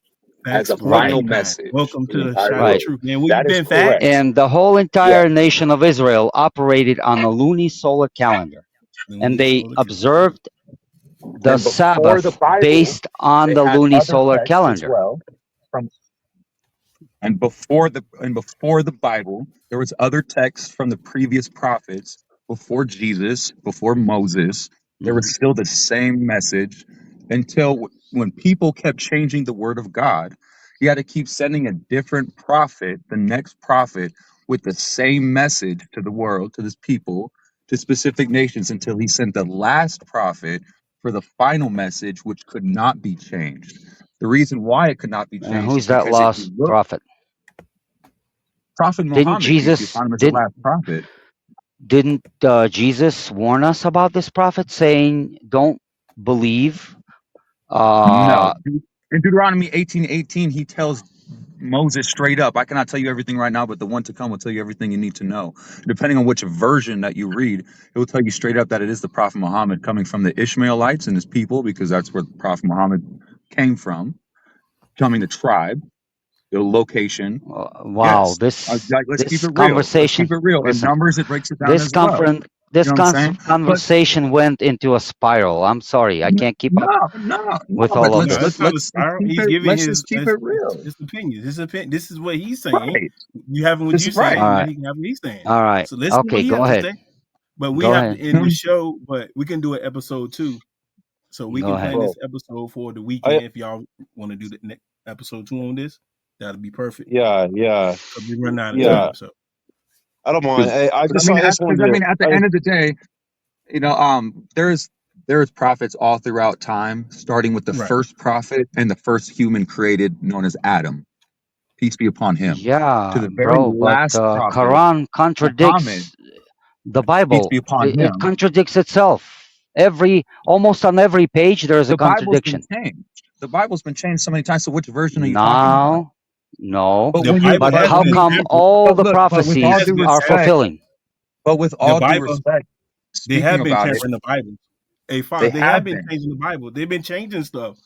as Facts a for Right, final mankind. message Welcome in to the the entire Shot of right. world. Truth, man. We've That is been correct. facts. And the whole Yes. entire nation of Israel operated on the lunar solar calendar, and Lunar they solar calendar. observed the And before the Sabbath Bible, based on they the had lunar other solar texts as calendar. well. From and before the Bible, there was other texts from the previous prophets before Jesus, before Moses. There Mhm. was still the same message until when people kept changing the word of God. He had to keep sending a different prophet, the next prophet, with the same message to the world, to this people, to specific nations, until he sent the last prophet for the final message, which could not be changed. The reason why it could not be And changed is who's that because if you lost look, prophet? Prophet Didn't Muhammad, peace be Jesus upon him, is the didn't last prophet. didn't Jesus warn us about this prophet, saying, "Don't believe"? No. Uh, In Deuteronomy 18:18, he tells Moses straight up, I cannot tell you everything right now, but the one to come will tell you everything you need to know. Depending on which version that you read, it will tell you straight up that it is the Prophet Muhammad coming from the Ishmaelites and his people, because that's where Prophet Muhammad came from, coming the tribe, the location. wow, Yes. this Let's keep this it real. Let's keep conversation. it real. In Listen, Numbers, it breaks it down this as well. this know what I'm saying? But conversation went into a spiral. I'm sorry, I can't keep up no. with But all of No, it's this. not a spiral. keep He's it. giving Let's just keep it real. his opinion. His opinion. This is what he's saying. Right. You having what This you is right. All saying. Now right, he can have what he's saying. all right, So listen to what okay, he go has to ahead, say. But we go have to ahead, end the show. But we can do an episode 2. So we go can plan ahead. Well, this episode for the I weekend. If y'all want to do the next episode 2 on this, that'll be perfect. yeah, Because we run out of Yeah. yeah. time. So I don't mind. Because I just wanted to. at the end of the day, there's prophets all throughout time, starting with the right. first prophet and the first human created, known as Adam. Peace be upon him. To Yeah, the very bro, but last prophet, Quran Muhammad, contradicts the peace Bible. be upon It him. contradicts itself. Almost on every page, there is a The Bible's been contradiction. changed. The Bible's been changed so many times. So which version are you talking about? No, no. But The when you Bible But has how been come tampered. all but the look, but with It all prophecies has due been are tampered. respect, fulfilling? The Bible, speaking they have been about it, tampering the Bible. Hey, they Fox, they have have been been changing the Bible. They've been changing stuff.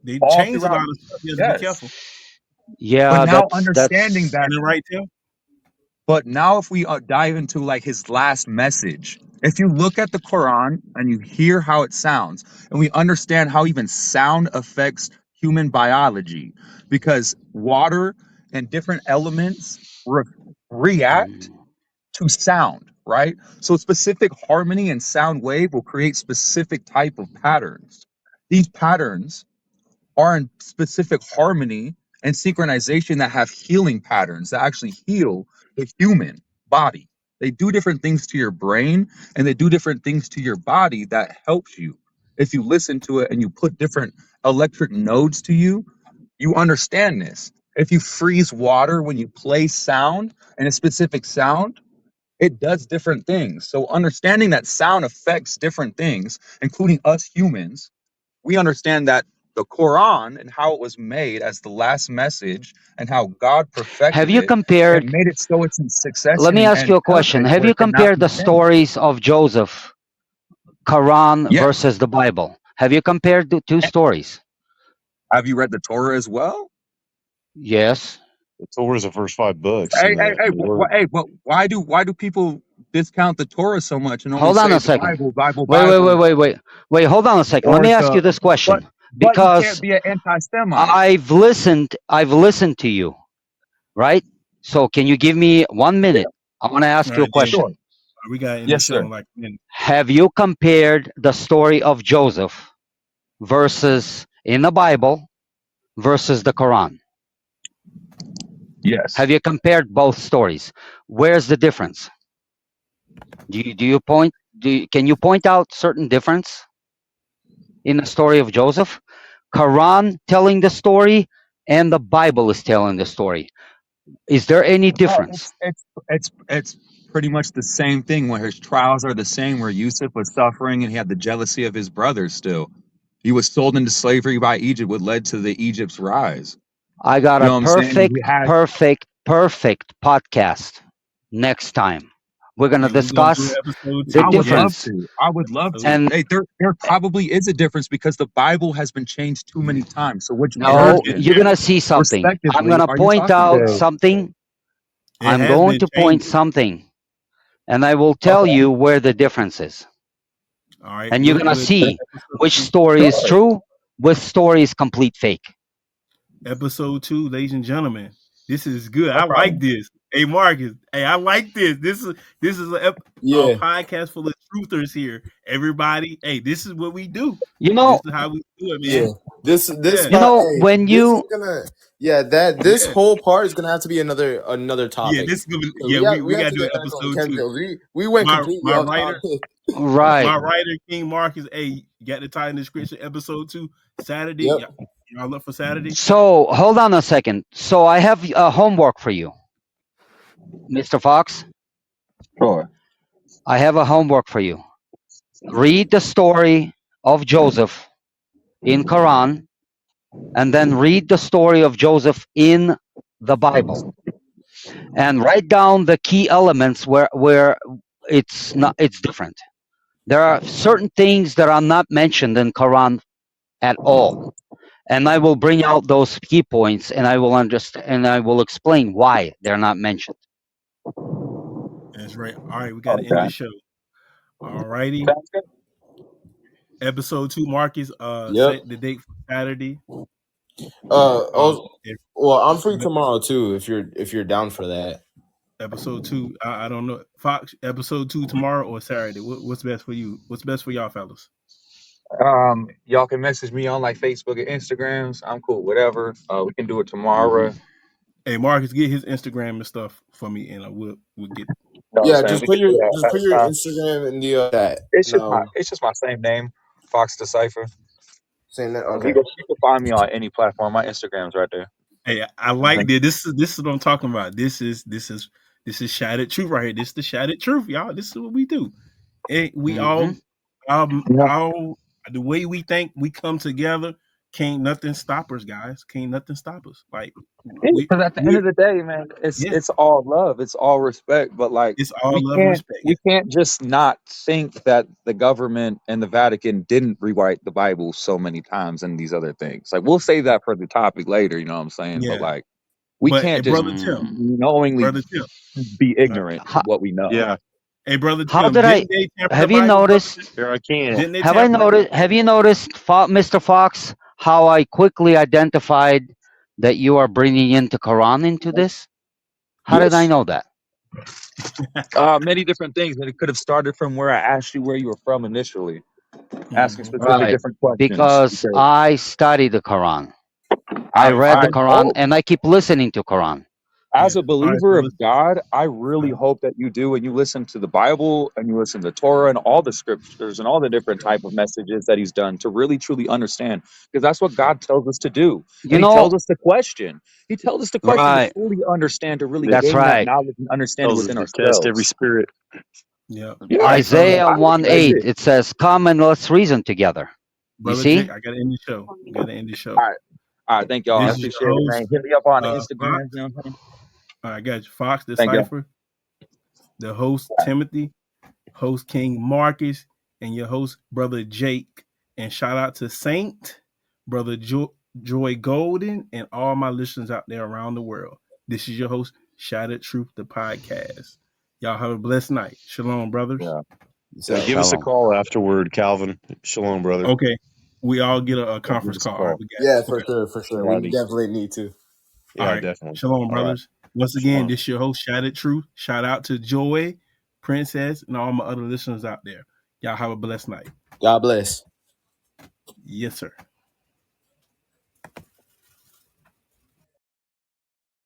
They all changed a lot throughout. of stuff. You have to be Yes. careful. But Yeah, now that's understanding that, And right, Tim? but now if we dive into like his last message, if you look at the Quran and you hear how it sounds, and we understand how even sound affects human biology, because water and different elements react mm, to sound, right? So specific harmony and sound wave will create specific type of patterns. These patterns are in specific harmony and synchronization that have healing patterns that actually heal the human body. They do different things to your brain and they do different things to your body that helps you. If you listen to it and you put different electric nodes to you, you understand this. If you freeze water when you play sound and a specific sound, it does different things. So understanding that sound affects different things, including us humans, we understand that the Quran and how it was made as the last message and how God have perfected you it and compared? made it so it's in Let succession me ask and you a question. perfect Have where you it cannot compared be the changed. stories of Joseph, Quran Yes. versus the Bible? Have you compared the two stories? Have you read the Torah as well? Yes. The Torah's the first 5 books, and the word. But why do people discount the Torah so much and only Hold on say a the second. Bible, Bible, Wait, wait, wait, Bible, wait, wait. Wait, hold on a second. Let or me ask the you this but question. but you can't Because be an anti-Semite. I've listened to you, right? So can you give me 1 minute? I want to All ask you a right, then. Sure. question. We got to end the Yes, show sir. in like a minute. Have you compared the story of Joseph versus in the Bible versus the Quran? Yes. Have you compared both stories? Where's the difference? Can you point out certain difference in the story of Joseph? Quran telling the story and the Bible is telling the story. Is there any No, difference? it's pretty much the same thing where his trials are the same, where Yusuf was suffering and he had the jealousy of his brothers still. He was sold into slavery by Egypt, what led to the Egypt's rise. I got You a know what I'm saying? He perfect, had perfect, perfect podcast next time. We're going to Yeah, we're going to do discuss episode the I 2. would love difference. Yes. to. I would love Episode to. And Hey, there probably is a difference because the Bible has been changed too many times. So which It has no, been version, you're going to tampered. see something. I'm going respectively, to are you point talking out about? So something. It I'm has going been to point changed. something and I will tell Okay. you where the difference is. All right. And you're going to We'll do see episode which 2. story is Sure. true, which story is complete fake. Episode 2, ladies and gentlemen. This is good. No I like problem. this. Hey, Marcus. Hey, I like this. This is a yeah, podcast full of truthers here. Everybody, hey, this is what we do. You This know, is how we do it, yeah. man. This Yeah, you part, know hey, when this is you gonna, yeah, that this yeah, whole part is gonna have to be another yeah. topic This is gonna be, because yeah. we have We we have got to to do get an back on episode 2. chemtrails. We went completely My off writer, topic. right. my writer King Marcus. Hey, you got the title in the description. Episode 2, Saturday. Yep. Y'all look for Saturday. So hold on a second. So I have a homework for you, Mr. Fox. Sure. I have a homework for you. Read the story of Joseph in Quran and then read the story of Joseph in the Bible and write down the key elements where it's different. There are certain things that are not mentioned in Quran at all. And I will bring out those key points and I will understand and I will explain why they're not mentioned. That's right. All right, we got to end Okay. the show. All righty. Sounds good. Episode 2, Marcus. Yep. Set the date for Saturday. Well, If- I'm free tomorrow too. If you're down for that. episode 2. I don't know. Fox, episode 2 tomorrow or Saturday. What's best for you? What's best for y'all, fellas? Y'all can message me on like Facebook and Instagrams. I'm cool, whatever. We can do it tomorrow. Hey, Marcus, get his Instagram and stuff for me, and we'll get. You know what I'm Yeah, saying? We can do that. just put your Instagram in the chat. It's just my same name, Fox Decipher. Saying that. And Okay. you can find me on any platform. My Instagram's right there. Hey, I like this. This is what I'm talking about. This is shattered truth right here. This is the shattered truth, y'all. This is what we do. We all the way we think we come together. Can't nothing stop us, guys. Can't nothing stop us. Like Because at the end of the day, man, it's all love, it's all respect. But like it's all love and respect. we can't just not think that the government and the Vatican didn't rewrite the Bible so many times and these other things. Like we'll save that for the topic later, you know what I'm saying? Yeah. But like we can't just brother Tim, knowingly be ignorant of what we know. Yeah. Hey, brother How Tim, did I? didn't they tamper Have the you Bible, noticed? Here I can. Didn't they Have I tamper- noticed? Have you noticed, Mr. Fox, how I quickly identified that you are bringing into Quran into this? How did I Yes. know that? Many different things, and it could have started from where I asked you where you were from initially, asking specific Right, different questions. because I study the Quran. I read the Quran, hope, and I keep listening to Quran. as Yeah. a believer of God, I really hope that you do, and you listen to the Bible, and you listen to Torah, and all the scriptures, and all the different type of messages that He's done to really truly understand, because that's what God tells us to do, You and He know, tells us to question. He tells us to question right? to fully understand, to really That's gain that right. knowledge and understanding Tells us within to test every ourselves. spirit. Yeah. Yeah, All right, fellas. Isaiah I respect 1:8. it. It says, "Come and let's reason together." You Brother see? Jake, I gotta end the show. All right, thank y'all. I This is your appreciate it, host, man. Hit me up on the Fox. Instagram. You know what I'm saying? I got you, Fox Thank y'all. Decipher, the host Timothy, host King Marcus, and your host Brother Jake. And shout out to Saint, Brother Joy Golden, and all my listeners out there around the world. This is your host, Shattered Truth, the podcast. Y'all have a blessed night. Shalom, brothers. Yeah. So, Give us a Shalom. call afterward, Calvin. Shalom, brother. Okay. We all get a Give conference us a call. call. All right, we got yeah, it. Okay. for sure. Alrighty. We definitely need to. Yeah, All right. definitely. Shalom, All brothers. Once Shalom. again, this is your host, Shattered Truth. Shout out to Joy, Princess, and all my other listeners out there. Y'all have a blessed night. God bless. Yes, sir.